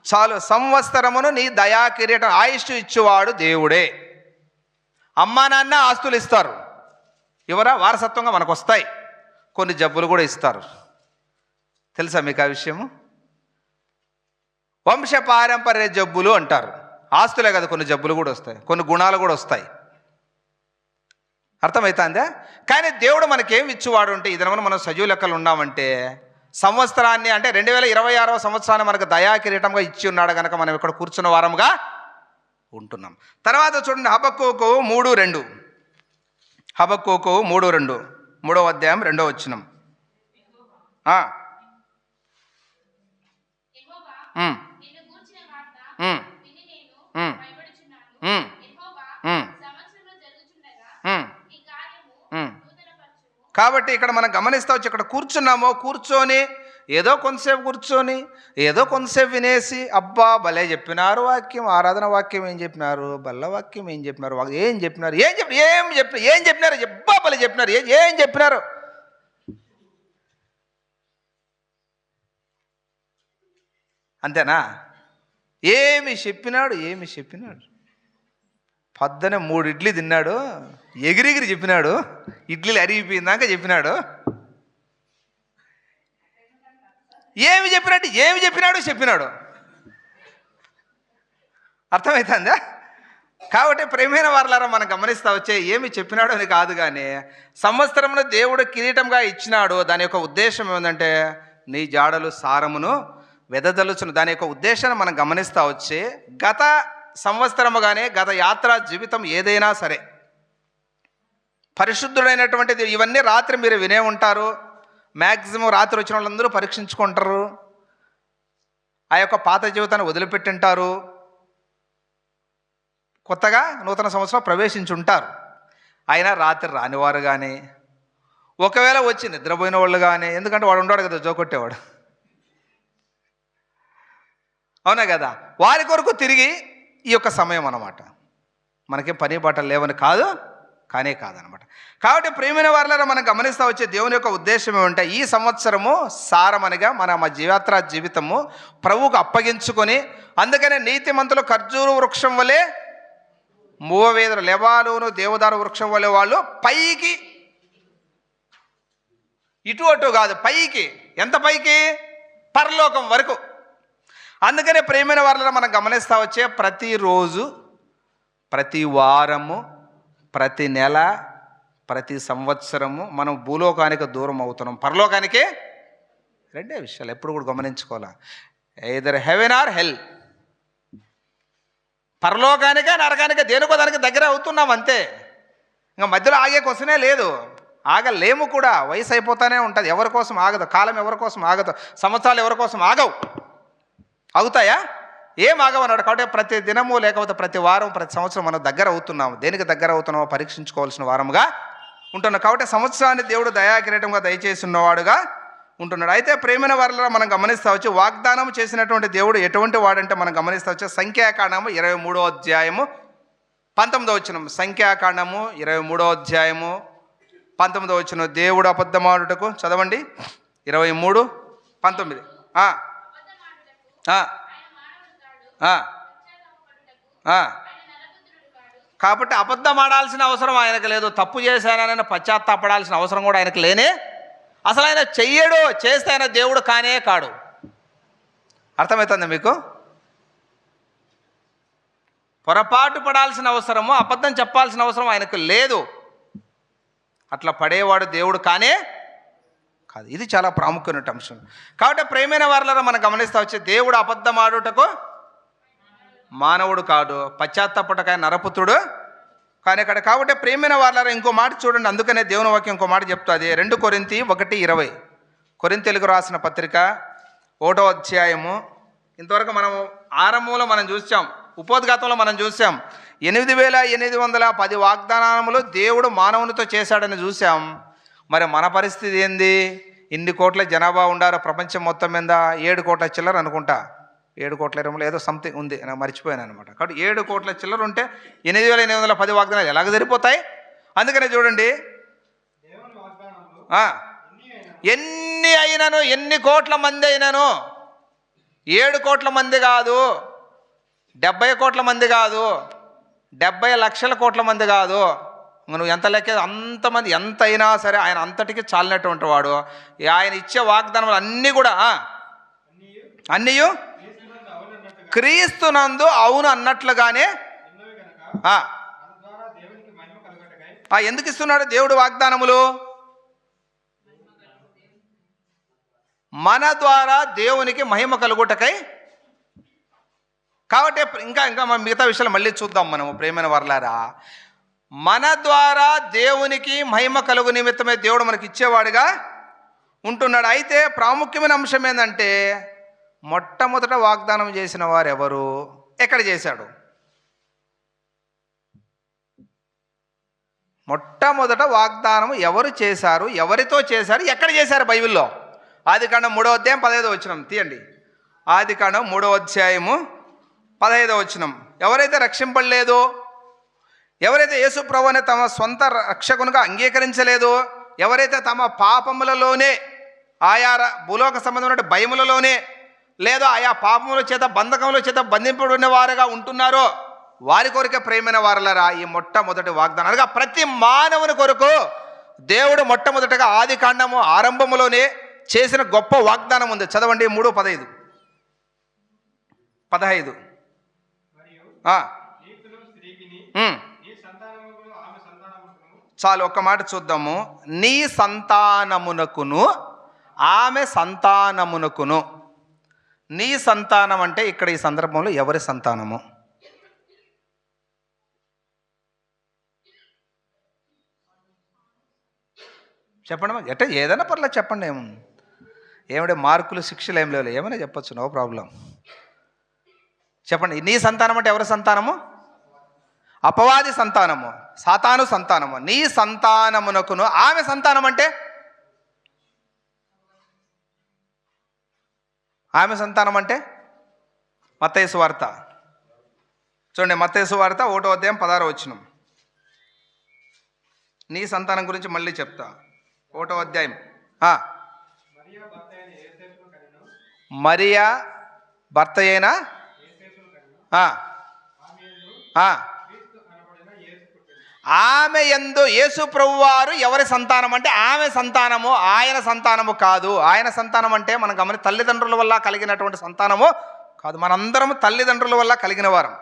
చాలు, సంవత్సరమును నీ దయా కిరీటం, ఆయుష్ ఇచ్చేవాడు దేవుడే. అమ్మా నాన్న ఆస్తులు ఇస్తారు, ఎవరా వారసత్వంగా మనకు వస్తాయి. కొన్ని జబ్బులు కూడా ఇస్తారు, తెలుసా మీకు ఆ విషయము? వంశ పారంపర్య జబ్బులు అంటారు. ఆస్తులే కదా, కొన్ని జబ్బులు కూడా వస్తాయి, కొన్ని గుణాలు కూడా వస్తాయి. అర్థమవుతుందా? కానీ దేవుడు మనకేం ఇచ్చేవాడు అంటే, ఈ దినమున మనం సజీవ లెక్కలు ఉన్నామంటే సంవత్సరాన్ని, అంటే 2026వ సంవత్సరాన్ని మనకు దయా కిరీటంగా ఇచ్చి ఉన్నాడు కనుక మనం ఇక్కడ కూర్చున్న వారముగా ఉంటున్నాం. తర్వాత చూడండి, హబక్కూకు 3:2. హబక్కూకు 3:2, 3వ అధ్యాయం 2వ వచనం. కాబట్టి ఇక్కడ మనం గమనిస్తావచ్చు, ఇక్కడ కూర్చున్నామో, కూర్చొని ఏదో కొంతసేపు వినేసి, అబ్బా భలే చెప్పినారు వాక్యం, ఆరాధన వాక్యం ఏం చెప్పినారు, బల్ల వాక్యం ఏం చెప్పినారు, ఏం చెప్పినారు, అబ్బా భలే చెప్పినారు, ఏం చెప్పినారు. అంతేనా? ఏమి చెప్పినాడు. పొద్దున 3 ఇడ్లీ తిన్నాడు, ఎగిరిగిరి చెప్పినాడు, ఇడ్లీలు అరిగిపోయిందాక చెప్పినాడు. ఏమి చెప్పినాడు. అర్థమవుతుందా? కాబట్టి ప్రేమైన వారలారా మనం గమనిస్తా వచ్చే, ఏమి చెప్పినాడు అని కాదు, కానీ సంవత్సరంలో దేవుడు కిరీటంగా ఇచ్చినాడు. దాని యొక్క ఉద్దేశం ఏమిటంటే, నీ జాడలు సారమును వెదజల్లుచును. దాని యొక్క ఉద్దేశాన్ని మనం గమనిస్తా వచ్చి, గత సంవత్సరము కానీ గత యాత్రా జీవితం ఏదైనా సరే, పరిశుద్ధుడైనటువంటిది. ఇవన్నీ రాత్రి మీరు వినే ఉంటారు, మ్యాక్సిమం రాత్రి వచ్చిన వాళ్ళందరూ పరీక్షించుకుంటారు, ఆ యొక్క పాత జీవితాన్ని వదిలిపెట్టింటారు, కొత్తగా నూతన సంవత్సరం ప్రవేశించుంటారు. అయినా రాత్రి రానివారు కానీ, ఒకవేళ వచ్చి నిద్రపోయిన వాళ్ళు కానీ, ఎందుకంటే వాడు ఉన్నాడు కదా జోకొట్టేవాడు, అవునా కదా, వారి కొరకు తిరిగి ఈ యొక్క సమయం అన్నమాట. మనకేం పని పాటలు లేవని కాదనమాట. కాబట్టి ప్రేమైన వారలారా మనం గమనిస్తూ వచ్చే దేవుని యొక్క ఉద్దేశం ఏమంటే, ఈ సంవత్సరము సారమనిగా మన జీవాత్రా జీవితము ప్రభువుకు అప్పగించుకొని, అందుకనే నీతిమంతులు ఖర్జూరు వృక్షం వలె, మూవవేదరు లెబానోను దేవదారు వృక్షం వలె వాళ్ళు పైకి, ఇటు అటు కాదు, పైకి. ఎంత పైకి? పరలోకం వరకు. అందుకనే ప్రేమైన వారలారా మనం గమనిస్తూ వచ్చే, ప్రతిరోజు, ప్రతి వారము, ప్రతి నెల, ప్రతి సంవత్సరము మనం భూలోకానికి దూరం అవుతున్నాం, పరలోకానికే. రెండే విషయాలు ఎప్పుడు కూడా గమనించుకోవాలా, ఎయిదర్ హెవెన్ ఆర్ హెల్. పరలోకానికే నరకానికే, దేనికో దానికి దగ్గర అవుతున్నాం అంతే. ఇంకా మధ్యలో ఆగే క్వశ్చనే లేదు, ఆగలేము కూడా. వయసు అయిపోతానే ఉంటుంది, ఎవరి కోసం ఆగదు, కాలం ఎవరి కోసం ఆగదు, సంవత్సరాలు ఎవరి కోసం ఆగవు. అవుతాయా? ఏం ఆగమన్నాడు. కాబట్టి ప్రతి దినము, లేకపోతే ప్రతి వారం, ప్రతి సంవత్సరం మనం దగ్గర అవుతున్నాము. దేనికి దగ్గర అవుతున్నామో పరీక్షించుకోవాల్సిన వారముగా ఉంటున్నాం. కాబట్టి సంవత్సరాన్ని దేవుడు దయాకిరీటంగా దయచేసి ఉన్నవాడుగా ఉంటున్నాడు. అయితే ప్రేమైన వారిలో మనం గమనిస్తూ వచ్చి, వాగ్దానం చేసినటువంటి దేవుడు ఎటువంటి వాడంటే మనం గమనిస్తూ వచ్చి, సంఖ్యాకాండము 23వ అధ్యాయము 19వ వచనం. సంఖ్యాకాండము 23వ అధ్యాయము 19వ వచనం. దేవుడు అబద్ధమాడుటకు, చదవండి, 23:19. కాబట్టి అబద్ధం ఆడాల్సిన అవసరం ఆయనకు లేదు. తప్పు చేశానని పశ్చాత్తాపడాల్సిన అవసరం కూడా ఆయనకు లేనే. అసలు ఆయన చెయ్యడు, చేస్తే ఆయన దేవుడు కానే కాడు. అర్థమవుతుంది మీకు? పొరపాటు పడాల్సిన అవసరము, అబద్ధం చెప్పాల్సిన అవసరం ఆయనకు లేదు. అట్లా పడేవాడు దేవుడు కానే కాదు. ఇది చాలా ప్రాముఖ్యమైన అంశం. కాబట్టి ప్రేమైన వారలారా మనం గమనిస్తూ వచ్చి, దేవుడు అబద్ధం ఆడుటకు మానవుడు కాదు, పశ్చాత్తాపటకాయ నరపుత్రుడు కానీ ఇక్కడ. కాబట్టి ప్రేమైన వారలారా ఇంకో మాట చూడండి, అందుకనే దేవుని వాక్యం ఇంకో మాట చెప్తుంది. 2 కొరింథీ 1:20. కొరింథీయులకు రాసిన పత్రిక 1వ అధ్యాయము. ఇంతవరకు మనం ఆరంభంలో మనం చూసాం, ఉపోద్ఘాతంలో మనం చూసాం, 8,810 వాగ్దానములు దేవుడు మానవునితో చేశాడని చూసాం. మరి మన పరిస్థితి ఏంది? ఇన్ని కోట్ల జనాభా ఉండారు ప్రపంచం మొత్తం మీద, 7 కోట్ల చిల్లర అనుకుంటా, 7,20,000 ఏదో సంథింగ్ ఉంది, నాకు మర్చిపోయాను అనమాట. కాబట్టి 7 కోట్ల చిల్లర ఉంటే 8,810 వాగ్దానాలు ఎలాగ సరిపోతాయి? అందుకనే చూడండి, ఎన్ని అయినను, ఎన్ని కోట్ల మంది అయినను, 7 కోట్ల మంది కాదు, 70 కోట్ల మంది కాదు, 70 లక్షల కోట్ల మంది కాదు, నువ్వు ఎంత లెక్క అంతమంది ఎంత అయినా సరే ఆయన అంతటికి చాలినటువంటి వాడు. ఆయన ఇచ్చే వాగ్దానములు అన్నీ కూడా అన్నీ క్రీస్తునందు అవును అన్నట్లుగానే. ఎందుకు ఇస్తున్నాడు దేవుడు వాగ్దానములు? మన ద్వారా దేవునికి మహిమ కలుగుటకై. కాబట్టి ఇంకా మిగతా విషయాలు మళ్ళీ చూద్దాం మనము ప్రేమైన వర్లారా. మన ద్వారా దేవునికి మహిమ కలుగు నిమిత్తమే దేవుడు మనకి ఇచ్చేవాడుగా ఉంటున్నాడు. అయితే ప్రాముఖ్యమైన అంశం ఏంటంటే, మొట్టమొదట వాగ్దానం చేసిన వారు ఎవరు, ఎక్కడ చేశాడు? మొట్టమొదట వాగ్దానం ఎవరు చేశారు, ఎవరితో చేశారు, ఎక్కడ చేశారు? బైబిల్లో ఆదికాండం 3వ అధ్యాయం 15వ వచనం తీయండి. ఆదికాండం 3వ అధ్యాయము 15వ వచనం. ఎవరైతే రక్షింపలేదో, ఎవరైతే యేసు ప్రభువుని తమ సొంత రక్షకునిగా అంగీకరించలేదో, ఎవరైతే తమ పాపములలోనే, ఆయా భూలోక సంబంధమైన భయములలోనే, లేదా ఆయా పాపముల చేత బంధకముల చేత బంధింపబడిన వారుగా ఉంటున్నారో వారి కొరకే ప్రేమైన వారలరా ఈ మొట్టమొదటి వాగ్దానం. అనగా ప్రతి మానవుని కొరకు దేవుడు మొట్టమొదటిగా ఆదికాండము ఆరంభములోనే చేసిన గొప్ప వాగ్దానం ఉంది. చదవండి 3:15. చాలు ఒక్క మాట చూద్దాము. నీ సంతానమునకును ఆమె సంతానమునకును. నీ సంతానం అంటే ఇక్కడ ఈ సందర్భంలో ఎవరి సంతానము? చెప్పండి. ఎట్ట ఏదైనా పర్లేదు చెప్పండి. ఏమిడే మార్కులు శిక్షలు ఏం లేవు, ఏమైనా చెప్పచ్చు, నో ప్రాబ్లం. చెప్పండి. నీ సంతానం అంటే ఎవరి సంతానము? అపవాది సంతానము, సాతాను సంతానము. నీ సంతానమునకును ఆమె సంతానం అంటే ఆమె సంతానం అంటే మత్తయి సువార్త చూడండి. మత్తయి సువార్త 1వ అధ్యాయం 16వ వచనం. నీ సంతానం గురించి మళ్ళీ చెప్తా. 1వ అధ్యాయం. మరియా భర్త అయిన ఆమె యందు యేసు ప్రభువారు ఎవరి సంతానం అంటే ఆమె సంతానము, ఆయన సంతానము కాదు. ఆయన సంతానం అంటే మనం తల్లిదండ్రుల వల్ల కలిగినటువంటి సంతానము కాదు. మనందరము తల్లిదండ్రుల వల్ల కలిగిన వారం.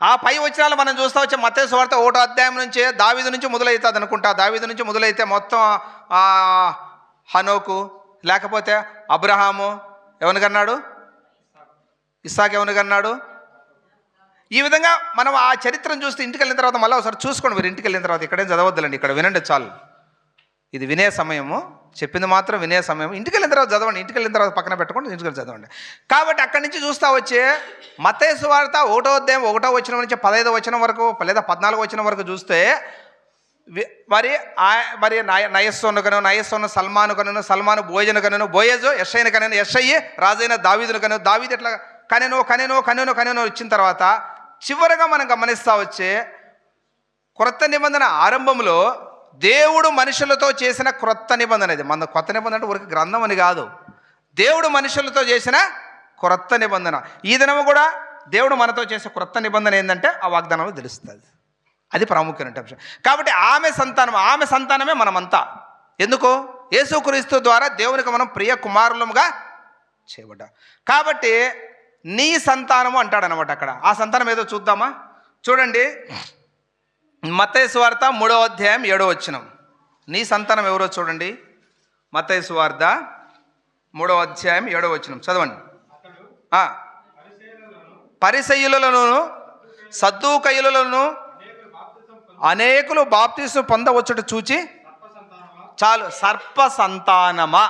ఆ పై వచనాలు మనం చూస్తూ వచ్చే మత్తయి సువార్త 1వ అధ్యాయం నుంచే దావీదు నుంచి మొదలవుతుంది అనుకుంటా. దావీదు నుంచి మొదలైతే మొత్తం హనోకు, లేకపోతే అబ్రహాము ఎవరిని కన్నాడు, ఇస్సాకు ఎవరిని కన్నాడు. ఈ విధంగా మనం ఆ చరిత్రను చూస్తే ఇంటికి వెళ్ళిన తర్వాత మళ్ళీ ఒకసారి చూసుకోండి. మీరు ఇంటికి వెళ్ళిన తర్వాత ఇక్కడేం చదవద్దులండి, ఇక్కడ వినండి చాలు. ఇది వినే సమయము, చెప్పింది మాత్రం వినే సమయం. ఇంటికి వెళ్ళిన తర్వాత చదవండి, ఇంటికి వెళ్ళిన తర్వాత పక్కన పెట్టుకోండి, ఇంటికి వెళ్ళి చదవండి. కాబట్టి అక్కడి నుంచి చూస్తూ వచ్చే మత్తయి సువార్త 1వ అధ్యాయం 1వ వచనం నుంచి 15వ వచనం వరకు లేదా 14వ వచనం వరకు చూస్తే మరి నయస్సోను కను, నయస్సోను సల్మాను కను, సల్మాను బోయజను కను, బోయజు యెషయిను కను, యెషయి రాజైన దావీదును కను, దావీదు ఎట్లా కనెను ఇచ్చిన తర్వాత చివరగా మనం గమనిస్తూ వచ్చే క్రొత్త నిబంధన ఆరంభంలో దేవుడు మనుషులతో చేసిన క్రొత్త నిబంధన. ఇది మన కొత్త నిబంధన అంటే ఊరికి గ్రంథం అని కాదు, దేవుడు మనుషులతో చేసిన క్రొత్త నిబంధన. ఈ దినము కూడా దేవుడు మనతో చేసే క్రొత్త నిబంధన ఏంటంటే ఆ వాగ్దానంలో తెలుస్తుంది. అది ప్రాముఖ్యమైన అంశం. కాబట్టి ఆమె సంతానమే మనమంతా. ఎందుకు? యేసుక్రీస్తు ద్వారా దేవునికి మనం ప్రియ కుమారులముగా చేయబడ్డా. కాబట్టి నీ సంతానము అంటాడనమాట అక్కడ. ఆ సంతానం ఏదో చూద్దామా? చూడండి, మత్తయి సువార్త 3వ అధ్యాయం 7వ వచనం. నీ సంతానం ఎవరో చూడండి. మత్తయి సువార్త 3వ అధ్యాయం 7వ వచనం చదవండి. పరిసయ్యులను సద్దూకయ్యులను అనేకులు బాప్తిస్మం పొందవచ్చుట చూచి, చాలు, సర్ప సంతానమా.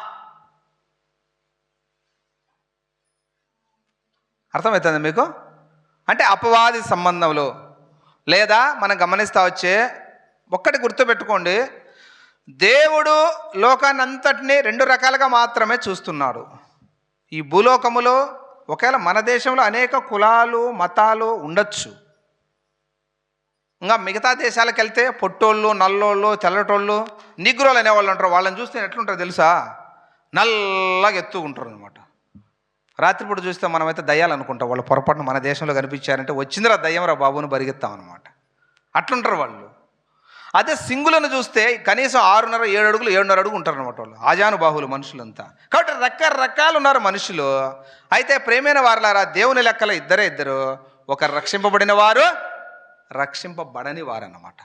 అర్థమవుతుంది మీకు? అంటే అపవాది సంబంధంలో, లేదా మనం గమనిస్తా వచ్చే ఒక్కటి గుర్తుపెట్టుకోండి, దేవుడు లోకాన్ని అంతటినీ రెండు రకాలుగా మాత్రమే చూస్తున్నాడు. ఈ భూలోకములో ఒకవేళ మన దేశంలో అనేక కులాలు మతాలు ఉండొచ్చు. ఇంకా మిగతా దేశాలకు వెళ్తే పొట్టోళ్ళు, నల్లోళ్ళు, తెల్లటోళ్ళు, నిగ్రోలు అనేవాళ్ళు ఉంటారు. వాళ్ళని చూస్తే ఎట్లుంటారు తెలుసా? నల్లగా ఎత్తుకుంటారు అనమాట. రాత్రిపూట చూస్తే మనమైతే దయ్యాలు అనుకుంటాం. వాళ్ళు పొరపాటున మన దేశంలో కనిపించారంటే వచ్చిందిరా దయ్యంరా బాబుని బరిగెత్తాం అనమాట. అట్లుంటారు వాళ్ళు. అదే సింగులను చూస్తే కనీసం 6.5 7 అడుగులు 7.5 అడుగు ఉంటారు అనమాట వాళ్ళు. ఆజానుబాహులు మనుషులంతా. కాబట్టి రకరకాలు ఉన్నారు మనుషులు. అయితే ప్రేమైన వారలారా, దేవుని లెక్కలో ఇద్దరు, ఒకరు రక్షింపబడిన వారు, రక్షింపబడని వారు అన్నమాట.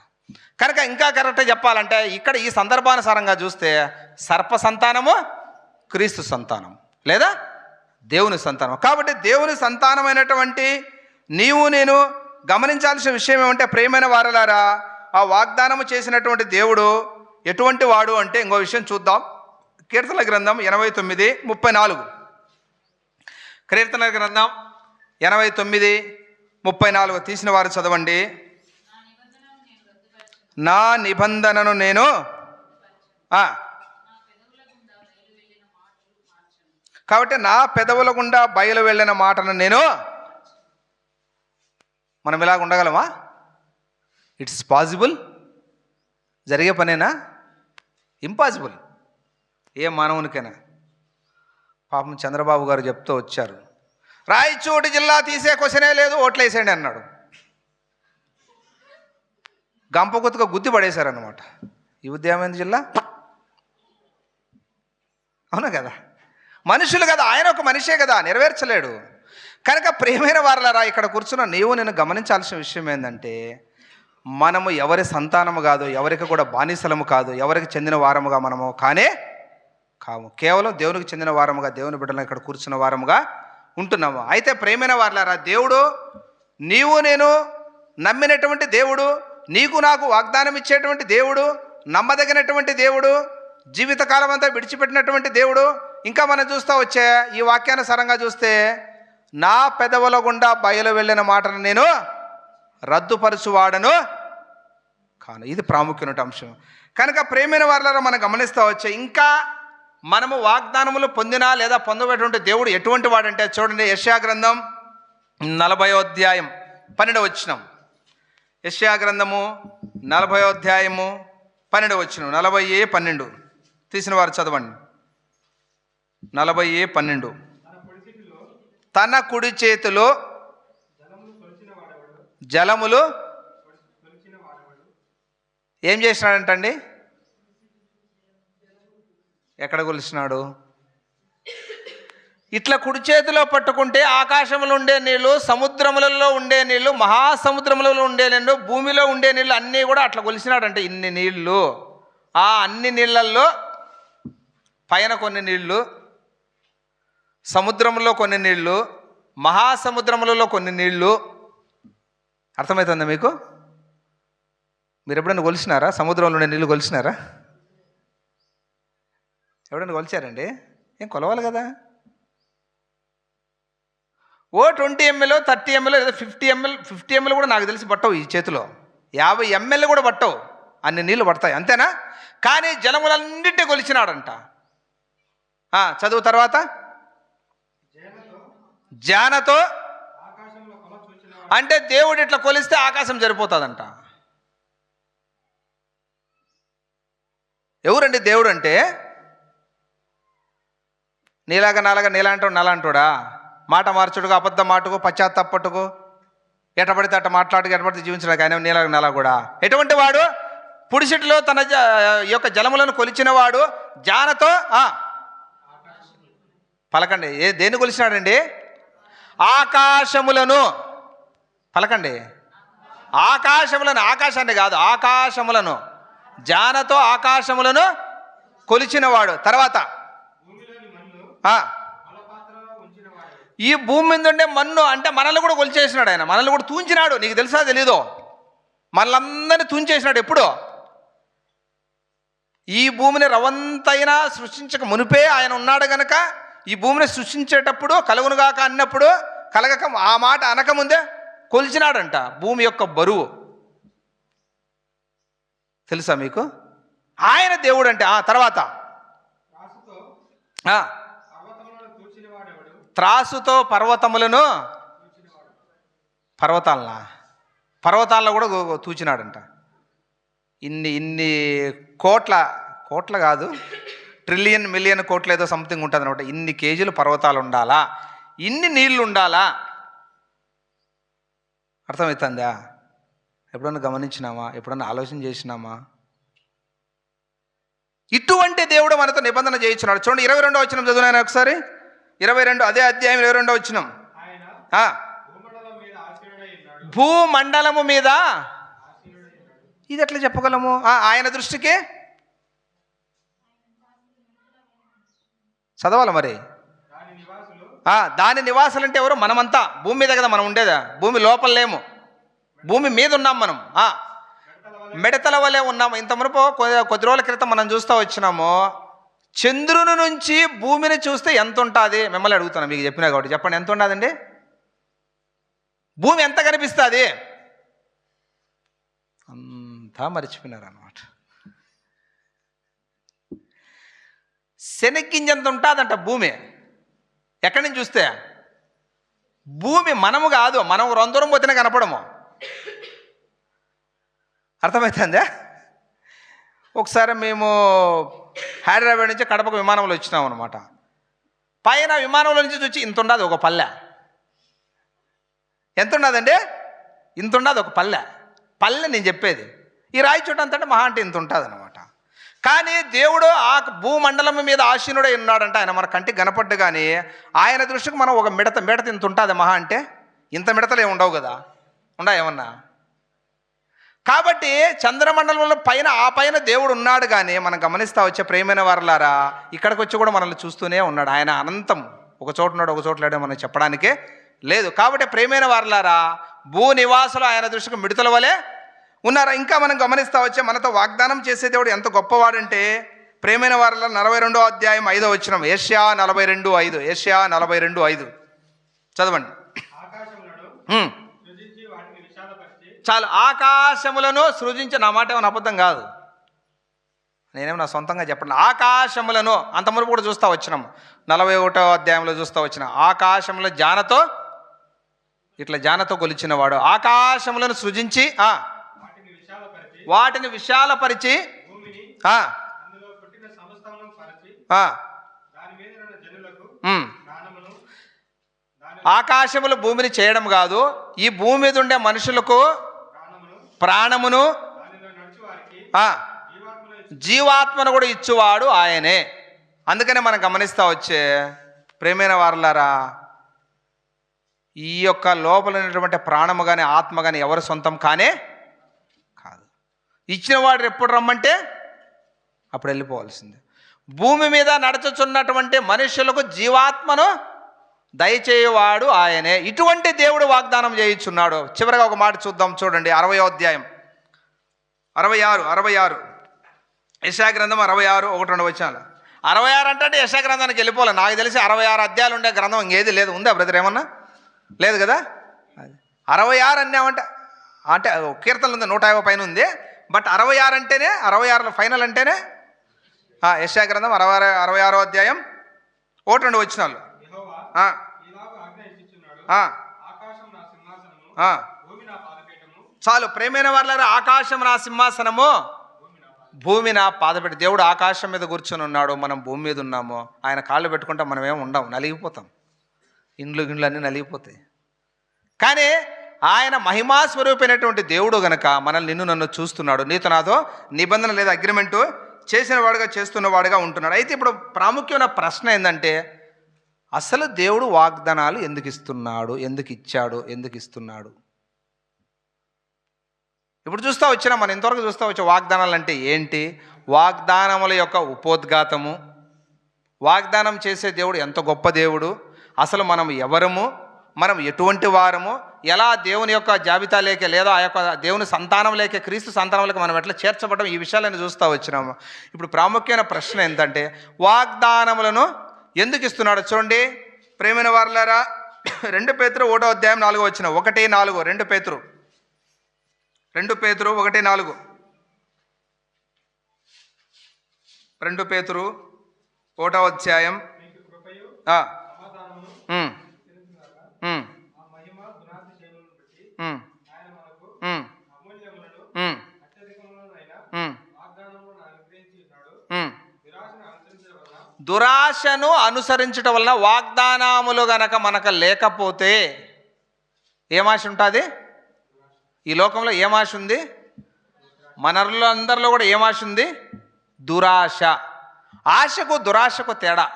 కనుక ఇంకా కరెక్ట్గా చెప్పాలంటే ఇక్కడ ఈ సందర్భానుసారంగా చూస్తే సర్ప సంతానము క్రీస్తు సంతానం, లేదా దేవుని సంతానం. కాబట్టి దేవుని సంతానమైనటువంటి నీవు నేను గమనించాల్సిన విషయం ఏమంటే, ప్రేమైన వారలారా, ఆ వాగ్దానము చేసినటువంటి దేవుడు ఎటువంటి వాడు అంటే ఇంకో విషయం చూద్దాం. కీర్తనల గ్రంథం 89:34. కీర్తనల గ్రంథం 89:34 తీసిన వారు చదవండి. నా నిబంధనను నేను కాబట్టి నా పెదవుల గుండా బయలు వెళ్ళిన మాటను నేను. మనం ఇలాగ ఉండగలమా? It's possible? జరిగే పనేనా? ఇంపాసిబుల్ ఏ మానవునికైనా. పాపం చంద్రబాబు గారు చెప్తూ వచ్చారు, రాయచోటి జిల్లా తీసే క్వశ్చనే లేదు, ఓట్లు వేసేయండి అన్నాడు. గంపగుత్తుగా గుద్ది పడేశారన్నమాట. ఈ ఉద్యమమైన జిల్లా అవునా కదా? మనుషులు కదా, ఆయన ఒక మనిషే కదా, నెరవేర్చలేడు. కనుక ప్రియమైన వారలారా, ఇక్కడ కూర్చున్న నీవు నేను గమనించాల్సిన విషయం ఏంటంటే, మనము ఎవరి సంతానము కాదు, ఎవరికి కూడా బానిసలము కాదు, ఎవరికి చెందిన వారముగా మనము కాము. కేవలం దేవునికి చెందిన వారముగా, దేవుని బిడ్డలను ఇక్కడ కూర్చున్న వారముగా ఉంటున్నాము. అయితే ప్రియమైన వారలారా, దేవుడు నీవు నేను నమ్మినటువంటి దేవుడు, నీకు నాకు వాగ్దానం ఇచ్చేటువంటి దేవుడు, నమ్మదగినటువంటి దేవుడు, జీవితకాలం అంతా విడిచిపెట్టినటువంటి దేవుడు. ఇంకా మనం చూస్తూ వచ్చే ఈ వాక్యానుసారంగా చూస్తే, నా పెదవుల గుండా బయలు వెళ్ళిన మాటను నేను రద్దుపరచువాడను కాను. ఇది ప్రాముఖ్యమైన అంశం. కనుక ప్రేమైన వారలారా, మనం గమనిస్తూ వచ్చే ఇంకా మనము వాగ్దానములు పొందినా లేదా పొందబడేటువంటి దేవుడు ఎటువంటి వాడంటే చూడండి, యెషయా గ్రంథం 40:12. యెషయా గ్రంథము 40:12. 40:12 తీసిన వారు చదవండి. 40:12. తన కుడి చేతిలో జలములు ఏం చేసినాడంటండి? ఎక్కడ కొలిసినాడు? ఇట్లా కుడి చేతిలో పట్టుకుంటే ఆకాశంలో ఉండే నీళ్ళు, సముద్రములలో ఉండే నీళ్ళు, మహాసముద్రములలో ఉండే నీళ్ళు, భూమిలో ఉండే నీళ్ళు అన్నీ కూడా అట్లా కొలిసినాడంటే ఇన్ని నీళ్ళు. ఆ అన్ని నీళ్ళల్లో పైన కొన్ని నీళ్ళు, సముద్రంలో కొన్ని నీళ్ళు, మహాసముద్రములలో కొన్ని నీళ్ళు. అర్థమవుతుందా మీకు? మీరు ఎప్పుడైనా కొలిసినారా? సముద్రంలో ఉండే నీళ్ళు కొలిసినారా? ఎవడైనా కొలిచారండి? ఏం కొలవాలి కదా. ఓ 20 ml 30 ml లేదా 50 ml కూడా నాకు తెలిసి పట్టవు ఈ చేతిలో. 50 ml కూడా పట్టవు, అన్ని నీళ్ళు పడతాయి, అంతేనా? కానీ జలములన్నింటి కొలిచినాడంట. చదువు తర్వాత. జానతో అంటే దేవుడు ఇట్లా కొలిస్తే ఆకాశం సరిపోతుందంట. ఎవరండి దేవుడు అంటే? నీలాగా నాలాగా నీలాంటోడా? మాట మార్చుడుగా, అబద్ధం మాటకు, పశ్చాత్తాపట్టుకు, ఎటపడితే అట్ట మాట్లాడుకు, ఎటపడితే జీవించడానికి ఆయన నీలాగా నాలా కూడా ఎటువంటి వాడు? పుడిసిటిలో తన యొక్క జలములను కొలిచిన వాడు. జానతో పలకండి. దేన్ని కొలిచినాడండి? ఆకాశములను. పలకండి. ఆకాశములను, ఆకాశాన్ని కాదు, ఆకాశములను. జానతో ఆకాశములను కొలిచినవాడు. తర్వాత ఈ భూమి మీద ఉండే మన్ను అంటే మనల్ని కూడా కొలిచేసినాడు ఆయన. మనల్ని కూడా తూంచినాడు. నీకు తెలుసా తెలీదో? మనల్ని తూంచేసినాడు. ఎప్పుడు? ఈ భూమిని రవంతైనా సృష్టించక మునిపే ఆయన ఉన్నాడు గనక, ఈ భూమిని సృష్టించేటప్పుడు కలుగునుగాక అన్నప్పుడు కలగక ఆ మాట అనకముందే కొలిచినాడంట భూమి యొక్క బరువు. తెలుసా మీకు? ఆయన దేవుడు అంటే తర్వాత త్రాసుతో పర్వతాల్లో కూడా తూచినాడంట. ఇన్ని కోట్ల కాదు, ట్రిలియన్ మిలియన్ కోట్లు ఏదో సంథింగ్ ఉంటుంది అనమాట. ఇన్ని కేజీలు పర్వతాలు ఉండాలా, ఇన్ని నీళ్లు ఉండాలా. అర్థమవుతుందా? ఎప్పుడన్నా గమనించినామా? ఎప్పుడన్నా ఆలోచన చేసినామా? ఇటువంటి దేవుడు మనతో నిబంధన చేయించున్నాడు. చూడండి 22వ వచనం చదువునాయన ఒకసారి. 22 అదే అధ్యాయం 22వ వచనం. భూమండలము మీద ఇది ఎట్లా చెప్పగలము? ఆయన దృష్టికి చదవాలి మరి. దాని నివాసులు అంటే ఎవరు? మనమంతా భూమి మీద కదా మనం ఉండేదా, భూమి లోపల లేము, భూమి మీద ఉన్నాం మనం. మిడతల వలె ఉన్నాము. ఇంత మునుపు కొద్ది రోజుల క్రితం మనం చూస్తూ వచ్చినాము, చంద్రుని నుంచి భూమిని చూస్తే ఎంత ఉంటుంది? మిమ్మల్ని అడుగుతాను, మీకు చెప్పినా కాబట్టి చెప్పండి, ఎంత ఉంటుందండి? భూమి ఎంత కనిపిస్తుంది? అంతా మర్చిపోయినారు అన్నమాట. శనగ్గింజంత ఉంటుందంట భూమి. ఎక్కడి నుంచి చూస్తే భూమి మనము కాదు, మనం రొందరం పోతేనే కనపడము. అర్థమవుతుందా? ఒకసారి మేము హైదరాబాద్ నుంచి కడపకు విమానంలో వచ్చినాం అనమాట. పైన విమానంలో నుంచి చూసి ఇంత ఉండదు ఒక పల్లె. ఎంత ఉండదండి? ఇంత ఉండదు ఒక పల్లె నేను చెప్పేది. ఈ రాయి చుట్టంతంటే మహా అంటే ఇంత ఉంటుంది అనమాట. కానీ దేవుడు ఆ భూమండలం మీద ఆసీనుడై ఉన్నాడంట. ఆయన మన కంటికి కనపడ్డు, కానీ ఆయన దృష్టికి మనం ఒక మిడత ఇంత ఉంటుంది మహా అంటే. ఇంత మిడతలు ఏమి ఉండవు కదా, ఏమన్నా? కాబట్టి చంద్రమండలంలో పైన దేవుడు ఉన్నాడు, కానీ మనం గమనిస్తా వచ్చే ప్రేమైన వారలారా, ఇక్కడికి వచ్చి కూడా మనల్ని చూస్తూనే ఉన్నాడు. ఆయన అనంతం, ఒక చోట ఉన్నాడు ఒక చోట లేడో మనం చెప్పడానికే లేదు. కాబట్టి ప్రేమైన వారలారా, భూ నివాసులు ఆయన దృష్టికి మిడతల వలె ఉన్నారా. ఇంకా మనం గమనిస్తా వచ్చే మనతో వాగ్దానం చేసే దేవుడు ఎంత గొప్పవాడంటే, ప్రేమైన వారల 42వ అధ్యాయం 5వ వచనం, యెషయా 42:5. యెషయా 42:5 చదవండి. చాలు. ఆకాశములను సృజించి, నా మాట ఏమైనా అబద్ధం కాదు, నేనేమో నా సొంతంగా చెప్పండి. ఆకాశములను అంత మునుపు కూడా చూస్తూ వచ్చినాం, 41వ అధ్యాయంలో చూస్తూ వచ్చిన ఆకాశముల జానతో కొలిచిన వాడు ఆకాశములను సృజించి వాటిని విశాలపరిచి ఆకాశములు భూమిని చేయడం కాదు, ఈ భూమి మీద ఉండే మనుషులకు ప్రాణమును జీవాత్మను కూడా ఇచ్చువాడు ఆయనే. అందుకనే మనం గమనిస్తా వచ్చే ప్రేమైన వారలారా, ఈ యొక్క లోపల ఉన్నటువంటి ప్రాణము కానీ ఆత్మ కానీ ఎవరి సొంతం కానే కాదు. ఇచ్చిన వాడు ఎప్పుడు రమ్మంటే అప్పుడు వెళ్ళిపోవాల్సిందే. భూమి మీద నడుచుచున్నటువంటి మనుషులకు జీవాత్మను దయచేయవాడు ఆయనే. ఇటువంటి దేవుడు వాగ్దానం చేయించున్నాడు. చివరిగా ఒక మాట చూద్దాం, చూడండి 60వ అధ్యాయం 66 యెషయా గ్రంథం 66 1-2 వచనాలు. 66 అంటే యెషయా గ్రంథానికి వెళ్ళిపోవాలి. నాకు తెలిసి 66 అధ్యాయాలు ఉండే గ్రంథం ఇంకేది లేదు. ఉందా బ్రదర్? ఏమన్నా లేదు కదా. 66 అన్నామంటే అంటే కీర్తనలు ఉంది, 150 పైన ఉంది. బట్ 66 అంటేనే 66లో ఫైనల్ అంటేనే యెషయా గ్రంథం 66వ అధ్యాయం 1-2 వచనాలు. చాలు. ప్రేమైన వాళ్ళారా, ఆకాశం నా సింహాసనము, భూమి నా పాదపెట్టి. దేవుడు ఆకాశం మీద కూర్చొని ఉన్నాడు, మనం భూమి మీద ఉన్నాము. ఆయన కాళ్ళు పెట్టుకుంటే మనం ఏమి ఉండం, నలిగిపోతాం, ఇండ్లు అన్నీ నలిగిపోతాయి. కానీ ఆయన మహిమా స్వరూపమైనటువంటి దేవుడు గనక మనల్ని నన్ను చూస్తున్నాడు. నీతో నాతో నిబంధన లేదా అగ్రిమెంటు చేసిన వాడుగా చేస్తున్నవాడుగా ఉంటున్నాడు. అయితే ఇప్పుడు ప్రాముఖ్యమైన ప్రశ్న ఏంటంటే, అసలు దేవుడు వాగ్దానాలు ఎందుకు ఇస్తున్నాడు, ఎందుకు ఇచ్చాడు, ఎందుకు ఇస్తున్నాడు? ఇప్పుడు చూస్తూ వచ్చినా మనం ఇంతవరకు చూస్తూ వచ్చే వాగ్దానాలు అంటే ఏంటి, వాగ్దానముల యొక్క ఉపోద్ఘాతము, వాగ్దానం చేసే దేవుడు ఎంత గొప్ప దేవుడు, అసలు మనం ఎవరము, మనం ఎటువంటి వారము, ఎలా దేవుని యొక్క జాబితా లేక లేదా ఆ యొక్క దేవుని సంతానం లేక క్రీస్తు సంతానం లేక మనం ఎట్లా చేర్చబడడం, ఈ విషయాలను చూస్తూ వచ్చినాము. ఇప్పుడు ప్రాముఖ్యమైన ప్రశ్న ఏంటంటే, వాగ్దానములను ఎందుకు ఇస్తున్నాడు? చూడండి ప్రేమైన వారలారా, 2 పేతురు 1వ అధ్యాయం 4వ వచనం, 1:4. 2 పేతురు 1:4. 2 పేతురు 1వ అధ్యాయం. దురాశను అనుసరించడం వలన వాగ్దానములు గనక మనకు లేకపోతే ఏమాశ ఉంటుంది? ఈ లోకంలో ఏమాశ ఉంది? మనలో అందరిలో కూడా ఏమాశ ఉంది? దురాశ. ఆశకు దురాశకు తేడా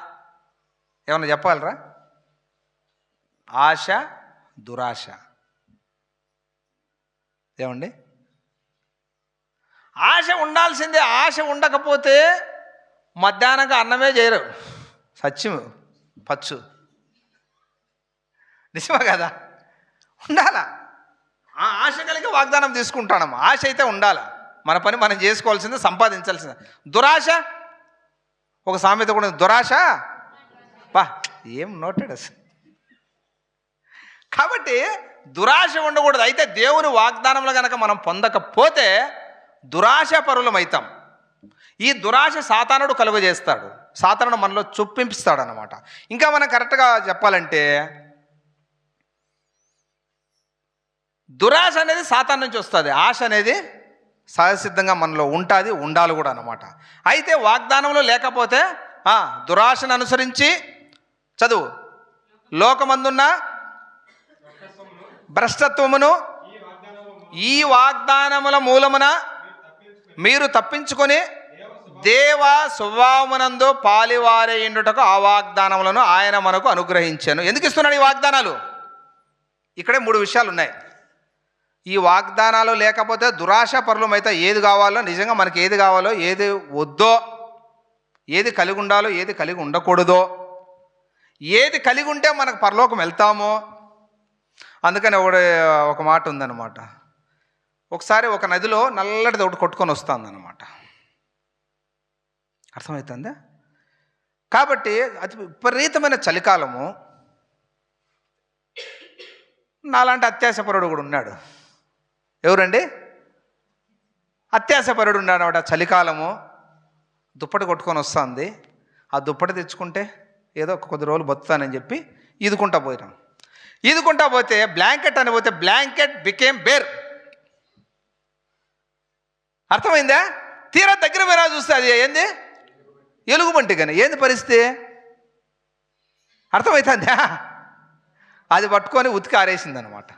ఏమన్నా చెప్పగలరా? ఆశ, దురాశ ఏమండి? ఆశ ఉండాల్సిందే. ఆశ ఉండకపోతే మధ్యాహ్నంగా అన్నమే చేయరు, సత్యం పచ్చు. నిజమా కదా? ఉండాలా? ఆ ఆశ కలిగి వాగ్దానం తీసుకుంటాం. ఆశ అయితే ఉండాలా. మన పని మనం చేసుకోవాల్సిందే, సంపాదించాల్సిందే. దురాశ, ఒక సామెత కూడా, దురాశ బా ఏం నోటెడ్ అసలు. కాబట్టి దురాశ ఉండకూడదు. అయితే దేవుని వాగ్దానంలో కనుక మనం పొందకపోతే దురాశ పరులమవుతాం. ఈ దురాశ సాతానుడు కలుగజేస్తాడు, సాతానుడు మనలో చొప్పింపిస్తాడు అన్నమాట. ఇంకా మనం కరెక్ట్గా చెప్పాలంటే దురాశ అనేది సాతాను నుంచి వస్తుంది, ఆశ అనేది సహజసిద్ధంగా మనలో ఉంటుంది, ఉండాలి కూడా అన్నమాట. అయితే వాగ్దానంలో లేకపోతే దురాశను అనుసరించి చదువు, లోకమందున్న భ్రష్టత్వమును ఈ వాగ్దానముల మూలమున మీరు తప్పించుకొని దేవ స్వభావమునందు పాలివారేయుటకు ఆ వాగ్దానములను ఆయన మనకు అనుగ్రహించాను. ఎందుకు ఇస్తున్నాడు ఈ వాగ్దానాలు? ఇక్కడే 3 విషయాలు ఉన్నాయి. ఈ వాగ్దానాలు లేకపోతే దురాశ పరులమైతే ఏది కావాలో, నిజంగా మనకి ఏది కావాలో, ఏది వద్దో, ఏది కలిగి ఉండాలో, ఏది కలిగి ఉండకూడదో, ఏది కలిగి ఉంటే మనకు పరలోకం వెళ్తామో. అందుకని ఒక మాట ఉందన్నమాట. ఒకసారి ఒక నదిలో నల్లటిది ఒకటి కొట్టుకొని వస్తుందన్నమాట. అర్థమవుతుందా? కాబట్టి అది విపరీతమైన చలికాలము. నాలాంటి అత్యాశపరుడు కూడా ఉన్నాడు. ఎవరండి? అత్యాశపరుడు ఉన్నాడు అన్నమాట. చలికాలము, దుప్పటి కొట్టుకొని వస్తుంది. ఆ దుప్పటి తెచ్చుకుంటే ఏదో కొద్ది రోజులు బతుకుతానని చెప్పి ఈదుకుంటా పోయినాం. ఈదుకుంటా పోతే బ్లాంకెట్ అని పోతే బ్లాంకెట్ బికేమ్ బేర్. అర్థమైందా? తీరా దగ్గర పోయినా చూస్తే అది ఏంది? ఎలుగుబంటి. కానీ ఏంది పరిస్థితి? అర్థమవుతుందా? అది పట్టుకొని ఉతికి ఆరేసిందనమాట.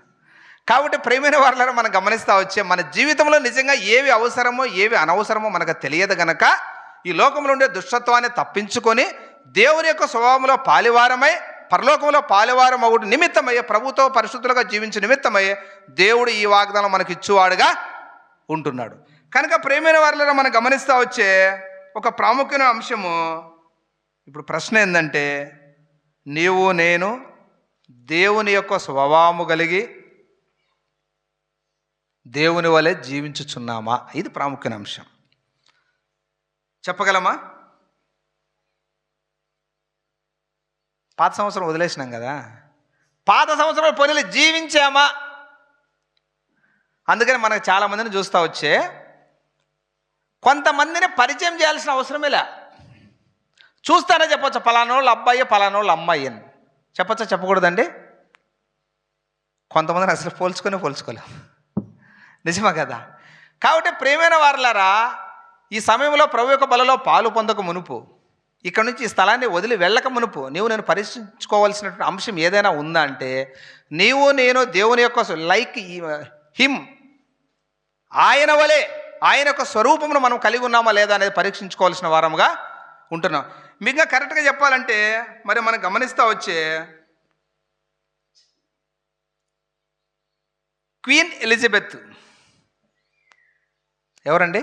కాబట్టి ప్రేమైన వారులారా, మనం గమనిస్తూ వచ్చే మన జీవితంలో నిజంగా ఏవి అవసరమో ఏవి అనవసరమో మనకు తెలియదు గనక ఈ లోకంలో ఉండే దుష్టత్వాన్ని తప్పించుకొని దేవుని యొక్క స్వభావంలో పాలివారమై పరలోకంలో పాలివారం ఒకటి నిమిత్తమయ్యే, ప్రభుతో పరిశుద్ధులుగా జీవించే నిమిత్తమయ్యే దేవుడు ఈ వాగ్దానం మనకి ఇచ్చువాడుగా ఉంటున్నాడు. కనుక ప్రేమైన వారులారా, మనం గమనిస్తూ వచ్చే ఒక ప్రాముఖ్యమైన అంశము. ఇప్పుడు ప్రశ్న ఏంటంటే, నీవు నేను దేవుని యొక్క స్వభావము కలిగి దేవుని వలె జీవించుచున్నామా? ఇది ప్రాముఖ్యమైన అంశం. చెప్పగలమా? పాత సంవత్సరం వదిలేసినాం కదా, పాత సంవత్సరం పోనీలు జీవించామా? అందుకని మనకు చాలామందిని చూస్తూ వచ్చే కొంతమందిని పరిచయం చేయాల్సిన అవసరమే లే. చూస్తానే చెప్పొచ్చు, పలానోళ్ళు అబ్బాయి పలానోళ్ళు అమ్మాయి అని చెప్పచ్చా? చెప్పకూడదండి? కొంతమందిని అసలు పోల్చుకోలేం. నిజమా కదా? కాబట్టి ప్రేమైన వారలారా, ఈ సమయంలో ప్రభు యొక్క బలలో పాలు పొందక మునుపు, ఇక్కడ నుంచి ఈ స్థలాన్ని వదిలి వెళ్ళక మునుపు నేను పరీక్షించుకోవాల్సినటువంటి అంశం ఏదైనా ఉందా అంటే, నీవు నేను దేవుని యొక్క లైక్ హిమ్, ఆయన వలె ఆయన యొక్క స్వరూపమును మనం కలిగి ఉన్నామా లేదా అనేది పరీక్షించుకోవాల్సిన వారముగా ఉంటున్నాం. మీకు కరెక్ట్గా చెప్పాలంటే మరి మనం గమనిస్తూ వచ్చే క్వీన్ ఎలిజబెత్ ఎవరండి?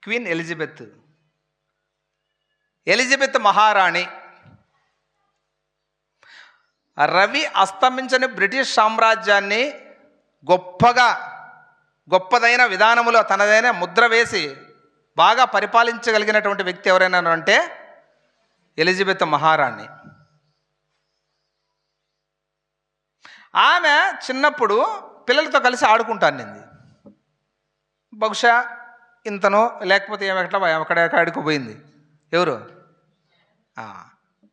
క్వీన్ ఎలిజబెత్ మహారాణి. రవి అస్తమించని బ్రిటిష్ సామ్రాజ్యాన్ని గొప్పదైన విధానములో తనదైన ముద్ర వేసి బాగా పరిపాలించగలిగినటువంటి వ్యక్తి ఎవరైనా అంటే ఎలిజబెత్ మహారాణి. ఆమె చిన్నప్పుడు పిల్లలతో కలిసి ఆడుకుంటానింది. బహుశా ఇంతనో లేకపోతే ఎక్కడికి పోయింది. ఎవరు?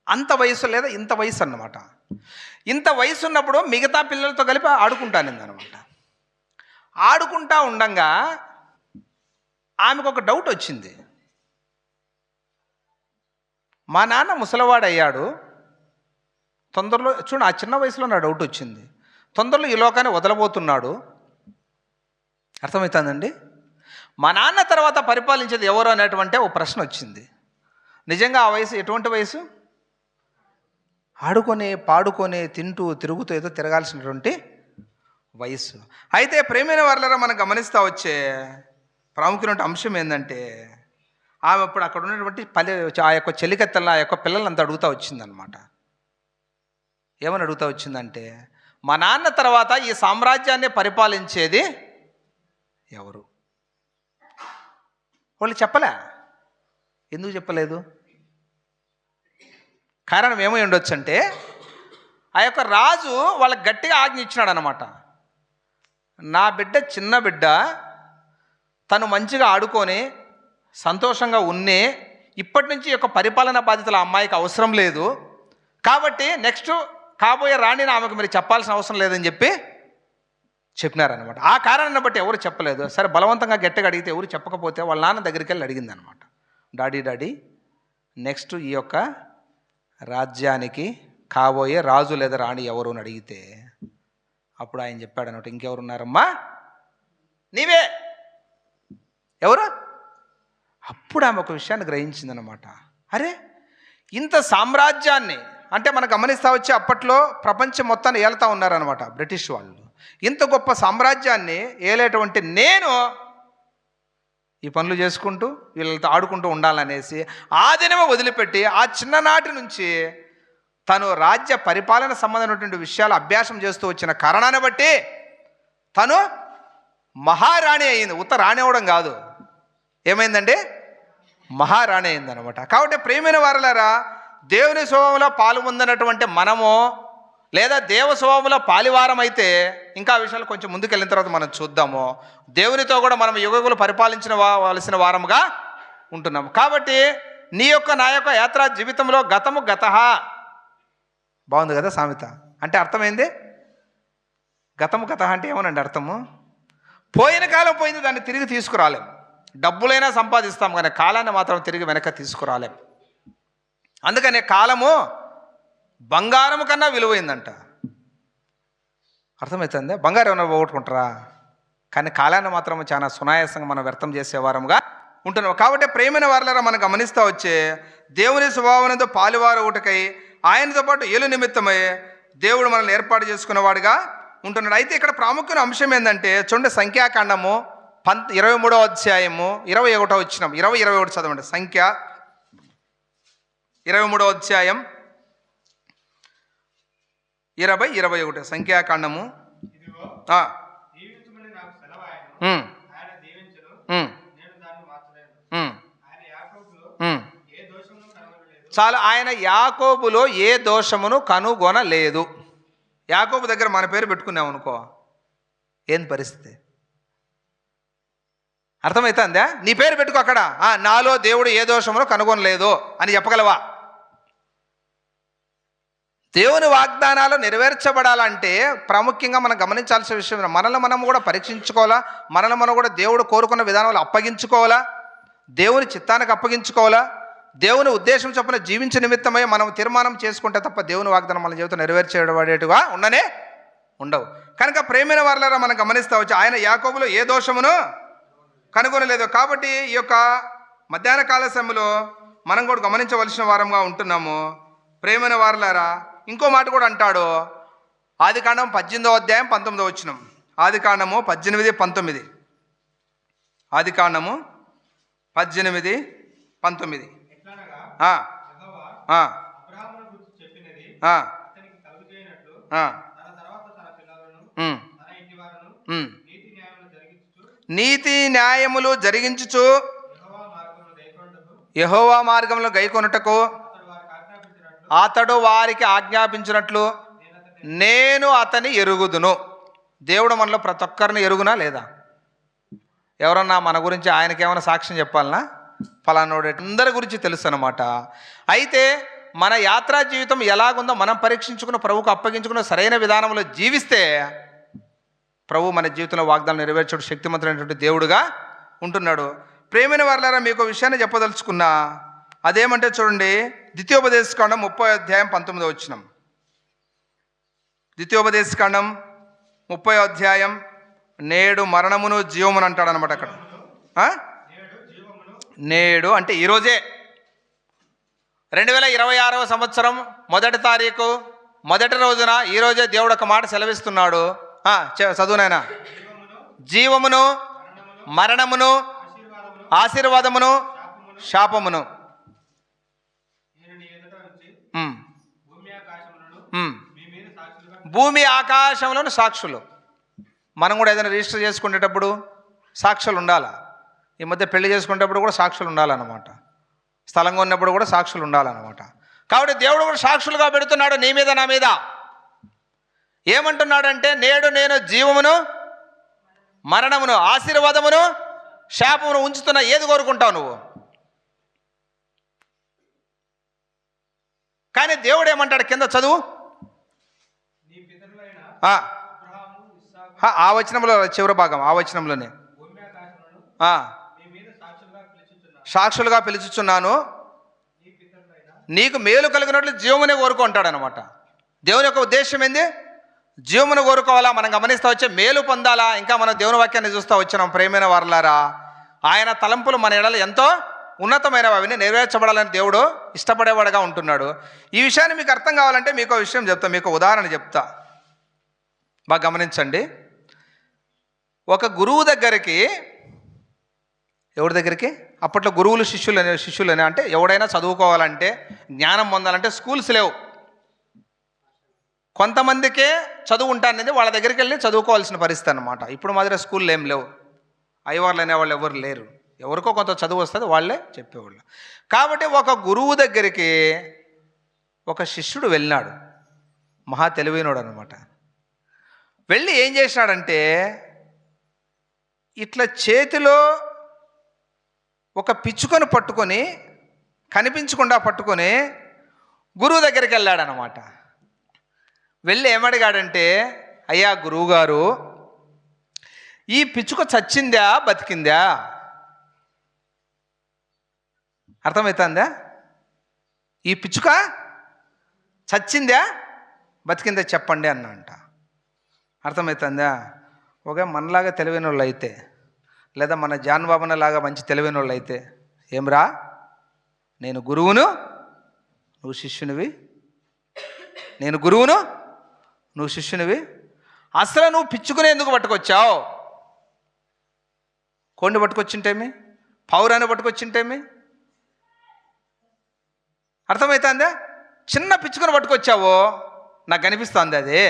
అంత వయసు లేదా ఇంత వయసు అన్నమాట. ఇంత వయసు ఉన్నప్పుడు మిగతా పిల్లలతో కలిపి ఆడుకుంటానింది అనమాట. ఆడుకుంటా ఉండంగా ఆమెకు ఒక డౌట్ వచ్చింది. మా నాన్న ముసలివాడయ్యాడు, తొందరలో చూడు, ఆ చిన్న వయసులో నా డౌట్ వచ్చింది, తొందరలో ఈ లోకాన్ని వదలబోతున్నాడు. అర్థమవుతుందండి? మా నాన్న తర్వాత పరిపాలించేది ఎవరు అనేటువంటి ఒక ప్రశ్న వచ్చింది. నిజంగా ఆ వయసు ఎటువంటి వయసు? ఆడుకొని పాడుకొని తింటూ తిరుగుతూ ఏదో తిరగాల్సినటువంటి వయస్సు. అయితే ప్రేమైన వారలారా, మనం గమనిస్తూ వచ్చే ప్రాముఖ్యమైన అంశం ఏంటంటే, ఆమె ఇప్పుడు అక్కడ ఉన్నటువంటి ఆ యొక్క చెలికత్తెల్ని, ఆ యొక్క పిల్లలంతా అడుగుతూ వచ్చిందనమాట. ఏమని అడుగుతూ వచ్చిందంటే, మా నాన్న తర్వాత ఈ సామ్రాజ్యాన్ని పరిపాలించేది ఎవరు? వాళ్ళు చెప్పలే. ఎందుకు చెప్పలేదు? కారణం ఏమై ఉండొచ్చు అంటే, ఆ యొక్క రాజు వాళ్ళకి గట్టిగా ఆజ్ఞ ఇచ్చినాడు అనమాట. నా బిడ్డ చిన్న బిడ్డ, తను మంచిగా ఆడుకొని సంతోషంగా ఉన్నే, ఇప్పటి నుంచి యొక్క పరిపాలనా బాధ్యతలు ఆ అమ్మాయికి అవసరం లేదు, కాబట్టి నెక్స్ట్ కాబోయే రాణిని ఆమెకు మీరు చెప్పాల్సిన అవసరం లేదని చెప్పినారనమాట. ఆ కారణాన్ని బట్టి ఎవరు చెప్పలేదు. సరే, బలవంతంగా గట్టిగా అడిగితే ఎవరు చెప్పకపోతే వాళ్ళ నాన్న దగ్గరికి వెళ్ళి అడిగింది అనమాట. డాడీ నెక్స్ట్ ఈ యొక్క రాజ్యానికి కాబోయే రాజు లేదా రాణి ఎవరు అని అడిగితే, అప్పుడు ఆయన చెప్పాడు అనమాట, ఇంకెవరున్నారమ్మా, నీవే. ఎవరు? అప్పుడు ఆమె ఒక విషయాన్ని గ్రహించిందనమాట. అరే, ఇంత సామ్రాజ్యాన్ని, అంటే మనం గమనిస్తూ వచ్చి అప్పట్లో ప్రపంచం మొత్తాన్ని ఏలుతూ ఉన్నారనమాట బ్రిటిష్ వాళ్ళు. ఇంత గొప్ప సామ్రాజ్యాన్ని ఏలేటువంటి నేను ఈ పనులు చేసుకుంటూ వీళ్ళతో ఆడుకుంటూ ఉండాలనేసి ఆ దినమే వదిలిపెట్టి, ఆ చిన్ననాటి నుంచి తను రాజ్య పరిపాలన సంబంధమైనటువంటి విషయాలు అభ్యాసం చేస్తూ వచ్చిన కారణాన్ని బట్టి తను మహారాణి అయింది. ఉత్త రాణి అవ్వడం కాదు, ఏమైందండి? మహారాణి అయిందనమాట. కాబట్టి ప్రియమైన వారలారా, దేవుని స్వభావంలో పాలు పొందినటువంటి మనము, లేదా దేవ స్వభావంలో పాలివారం అయితే, ఇంకా ఆ విషయాలు కొంచెం ముందుకెళ్ళిన తర్వాత మనం చూద్దాము. దేవునితో కూడా మనం యుగయుగులు పరిపాలించవలసిన వారముగా ఉంటున్నాము. కాబట్టి నీ యొక్క నా యొక్క యాత్రా జీవితంలో గతము గతః. బాగుంది కదా సామెత? అంటే అర్థమైంది. గతము గతః అంటే ఏమోనండి అర్థము? పోయిన కాలం పోయింది, దాన్ని తిరిగి తీసుకురాలేం. డబ్బులైనా సంపాదిస్తాం కానీ కాలాన్ని మాత్రం తిరిగి వెనక తీసుకురాలేం. అందుకనే కాలము బంగారం కన్నా విలువైందంట. అర్థమవుతుందా? బంగారం ఏమైనా పోగొట్టుకుంటారా? కానీ కాలాన్ని మాత్రం చాలా సునాయాసంగా మనం వ్యర్థం చేసేవారంగా ఉంటున్నాం. కాబట్టి ప్రేమైన వారలారా, మనం గమనిస్తూ వచ్చే దేవుని స్వభావంతో పాలువారు ఒకటికై ఆయనతో పాటు ఏలు నిమిత్తమై దేవుడు మనల్ని ఏర్పాటు చేసుకున్నవాడుగా ఉంటున్నాడు. అయితే ఇక్కడ ప్రాముఖ్యమైన అంశం ఏంటంటే, చూడండి, సంఖ్యాకాండము 23వ అధ్యాయము 21వ వచనం, 21 చదవండి. సంఖ్య 23వ అధ్యాయం 21 సంఖ్యాకాండము. చాలా, ఆయన యాకోబులో ఏ దోషమును కనుగొనలేదు. యాకోబు దగ్గర మన పేరు పెట్టుకున్నాం అనుకో, ఏం పరిస్థితి? అర్థమవుతుందా? నీ పేరు పెట్టుకో అక్కడ, నాలో దేవుడు ఏ దోషమును కనుగొనలేదు అని చెప్పగలవా? దేవుని వాగ్దానాలు నెరవేర్చబడాలంటే ప్రాముఖ్యంగా మనం గమనించాల్సిన విషయం, మనల్ని మనం కూడా పరీక్షించుకోవాలా, మనల్ని మనం కూడా దేవుడు కోరుకున్న విధానంలో అప్పగించుకోవాలా, దేవుని చిత్తానికి అప్పగించుకోవాలా, దేవుని ఉద్దేశం చొప్పున జీవించే నిమిత్తమై మనం తీర్మానం చేసుకుంటే తప్ప దేవుని వాగ్దానం మన జీవితం నెరవేర్చేవాడేటుగా ఉండవు. కనుక ప్రేమైన వారలారా, మనం గమనిస్తూ వచ్చి ఆయన యాకోబులో ఏ దోషమును కనుగొనలేదు. కాబట్టి ఈ యొక్క మధ్యాహ్న కాల సమయంలో మనం కూడా గమనించవలసిన వారంగా ఉంటున్నాము. ప్రేమైన వారలారా, ఇంకో మాట కూడా అంటాడు. ఆదికాండం 18వ అధ్యాయం 19వ వచనం. ఆదికాండము 18:19. ఆదికాండము 18:19. నీతి న్యాయములు జరిగించుచు యెహోవా మార్గంలో గైకొనుటకు అతడు వారికి ఆజ్ఞాపించినట్లు నేను అతని ఎరుగుదును. దేవుడు మనలో ప్రతి ఒక్కరిని ఎరుగునా లేదా? ఎవరన్నా మన గురించి ఆయనకి ఏమైనా సాక్ష్యం చెప్పాలనా? ఫలానోడు అందరి గురించి తెలుసు అన్నమాట. అయితే మన యాత్రా జీవితం ఎలాగుందో మనం పరీక్షించుకుని ప్రభువుకు అప్పగించుకున్న సరైన విధానంలో జీవిస్తే ప్రభు మన జీవితంలో వాగ్దానం నెరవేర్చడు శక్తిమంతుడైనటువంటి దేవుడుగా ఉంటున్నాడు. ప్రేమైన వారలారా, మీకు విషయాన్ని చెప్పదలుచుకున్నా. అదేమంటే చూడండి, ద్వితీయోపదేశకాండం 30:19. ద్వితీయోపదేశకాండం 30 నేడు మరణమును జీవమును అంటాడు అనమాట అక్కడ. నేడు అంటే ఈరోజే 2026వ సంవత్సరం 1వ తారీఖు మొదటి రోజున ఈరోజే దేవుడు ఒక మాట సెలవిస్తున్నాడు. చదువునైనా, జీవమును మరణమును ఆశీర్వాదమును శాపమును భూమి ఆకాశములను సాక్షులు. మనం కూడా ఏదైనా రిజిస్టర్ చేసుకునేటప్పుడు సాక్షులు ఉండాలా? ఈ మధ్య పెళ్లి చేసుకునేటప్పుడు కూడా సాక్షులు ఉండాలన్నమాట. స్థలంగా ఉన్నప్పుడు కూడా సాక్షులు ఉండాలన్నమాట. కాబట్టి దేవుడు కూడా సాక్షులుగా పెడుతున్నాడు నీ మీద నా మీద. ఏమంటున్నాడంటే, నేడు నేను జీవమును మరణమును ఆశీర్వాదమును శాపమును ఉంచుతున్నా. ఏది కోరుకుంటావు నువ్వు? కానీ దేవుడు ఏమంటాడు కింద చదువు. ఆ వచనంలో చివరి భాగం, ఆ వచనంలోనే సాక్షులుగా పిలుచుచున్నాను, నీకు మేలు కలిగినట్లు జీవమునే కోరుకుంటాడు అనమాట. దేవుని యొక్క ఉద్దేశం ఏంది? జీవమును కోరుకోవాలా, మనం గమనిస్తూ వచ్చే మేలు పొందాలా. ఇంకా మనం దేవుని వాక్యాన్ని చూస్తూ వచ్చినాం. ప్రేమైన వారలారా, ఆయన తలంపులు మన ఎడల ఎంతో ఉన్నతమైనవి, అవన్నీ నెరవేర్చబడాలని దేవుడు ఇష్టపడేవాడుగా ఉంటున్నాడు. ఈ విషయాన్ని మీకు అర్థం కావాలంటే మీకు విషయం చెప్తా, మీకు ఉదాహరణ చెప్తా. బాగా గమనించండి. ఒక గురువు దగ్గరికి, ఎవరి దగ్గరికి? అప్పట్లో గురువులు శిష్యులని అంటే ఎవడైనా చదువుకోవాలంటే, జ్ఞానం పొందాలంటే స్కూల్స్ లేవు. కొంతమందికే చదువు ఉంటాననేది వాళ్ళ దగ్గరికి వెళ్ళి చదువుకోవాల్సిన పరిస్థితి అన్నమాట. ఇప్పుడు మాదిరి స్కూళ్ళు ఏం లేవు. అయ్యవార్లు అనేవాళ్ళు ఎవరు లేరు. ఎవరికో కొంత చదువు వస్తుంది, వాళ్ళే చెప్పేవాళ్ళు. కాబట్టి ఒక గురువు దగ్గరికి ఒక శిష్యుడు వెళ్ళినాడు. మహా తెలివైనోడు అనమాట. వెళ్ళి ఏం చేసినాడంటే, ఇట్లా చేతిలో ఒక పిచ్చుకను పట్టుకొని, కనిపించకుండా పట్టుకొని గురువు దగ్గరికి వెళ్ళాడనమాట. వెళ్ళి ఏమడిగాడంటే, అయ్యా గురువుగారు, ఈ పిచ్చుక చచ్చిందా బతికిందా? అర్థమవుతుందా? ఈ పిచ్చుక చచ్చిందా బతికిందా చెప్పండి అన్నంట. అర్థమవుతుందా? ఒక మనలాగా తెలివైన వాళ్ళు అయితే, లేదా మన జాన్ బాబున లాగా మంచి తెలివైన వాళ్ళు అయితే, ఏమ్రా నేను గురువును నువ్వు శిష్యునివి, నేను గురువును నువ్వు శిష్యునివి, అసలు నువ్వు పిచ్చుకుని ఎందుకు పట్టుకొచ్చావు? కొండ పట్టుకొచ్చింటేమి, పౌరాన్ని పట్టుకొచ్చింటేమి. అర్థమవుతుందా? చిన్న పిచ్చుకుని పట్టుకొచ్చావు, నాకు కనిపిస్తుంది అది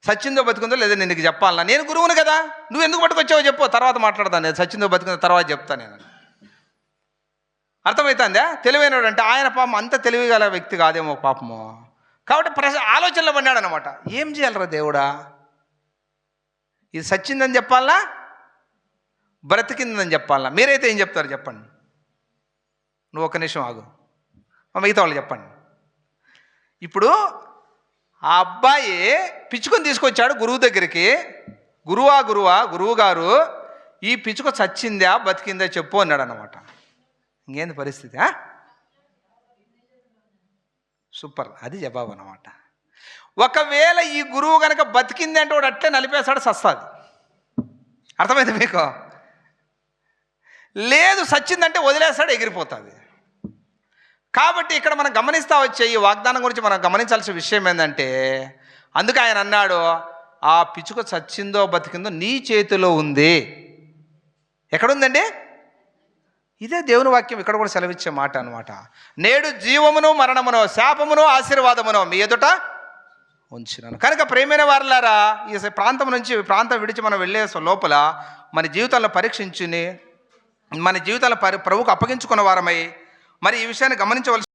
సచ్చిందో బతుకుందో లేదా నేను నీకు చెప్పాలన్నా. నేను గురువును కదా, నువ్వు ఎందుకు పట్టుకొచ్చావో చెప్పు, తర్వాత మాట్లాడతాను. నేను సచ్చిందో బతుకుందో తర్వాత చెప్తాను నేను. అర్థమవుతుందా? తెలివైనడు అంటే ఆయన పాపం అంత తెలివిగల వ్యక్తి కాదేమో పాపము. కాబట్టి ఆలోచనలో పడినాడు అనమాట. ఏం చేయాలరా దేవుడా, ఇది సచ్చిందని చెప్పాలనా బ్రతికిందని చెప్పాలనా? మీరైతే ఏం చెప్తారు చెప్పండి. నువ్వు ఒక నిమిషం ఆగు, మిగతా వాళ్ళు చెప్పండి. ఇప్పుడు ఆ అబ్బాయి పిచ్చుకొని తీసుకొచ్చాడు గురువు దగ్గరికి. గురువు గారు, ఈ పిచ్చుక చచ్చిందా బతికిందా చెప్పు అన్నాడు అనమాట. ఇంకేంది పరిస్థితి? సూపర్, అది జవాబు అనమాట. ఒకవేళ ఈ గురువు కనుక బతికింది అంటే వాడు అట్లే నలిపేస్తాడు, సస్తాది. అర్థమైంది మీకు? లేదు చచ్చిందంటే వదిలేస్తాడు, ఎగిరిపోతుంది. కాబట్టి ఇక్కడ మనం గమనిస్తూ వచ్చే ఈ వాగ్దానం గురించి మనం గమనించాల్సిన విషయం ఏంటంటే, అందుకే ఆయన అన్నాడు, ఆ పిచ్చుక చచ్చిందో బతికిందో నీ చేతిలో ఉంది. ఎక్కడుందండి? ఇదే దేవుని వాక్యం ఇక్కడ కూడా సెలవిచ్చే మాట అనమాట. నేడు జీవమును మరణమును శాపమును ఆశీర్వాదమును మీ ఎదుట ఉంచినాను. కనుక ప్రేమైన వారలారా, ఈ ప్రాంతం విడిచి మనం వెళ్ళే లోపల మన జీవితాలను పరీక్షించుని, మన జీవితాలను ప్రభువుకు అప్పగించుకున్న వారమై మరి ఈ విషయాన్ని గమనించవలసి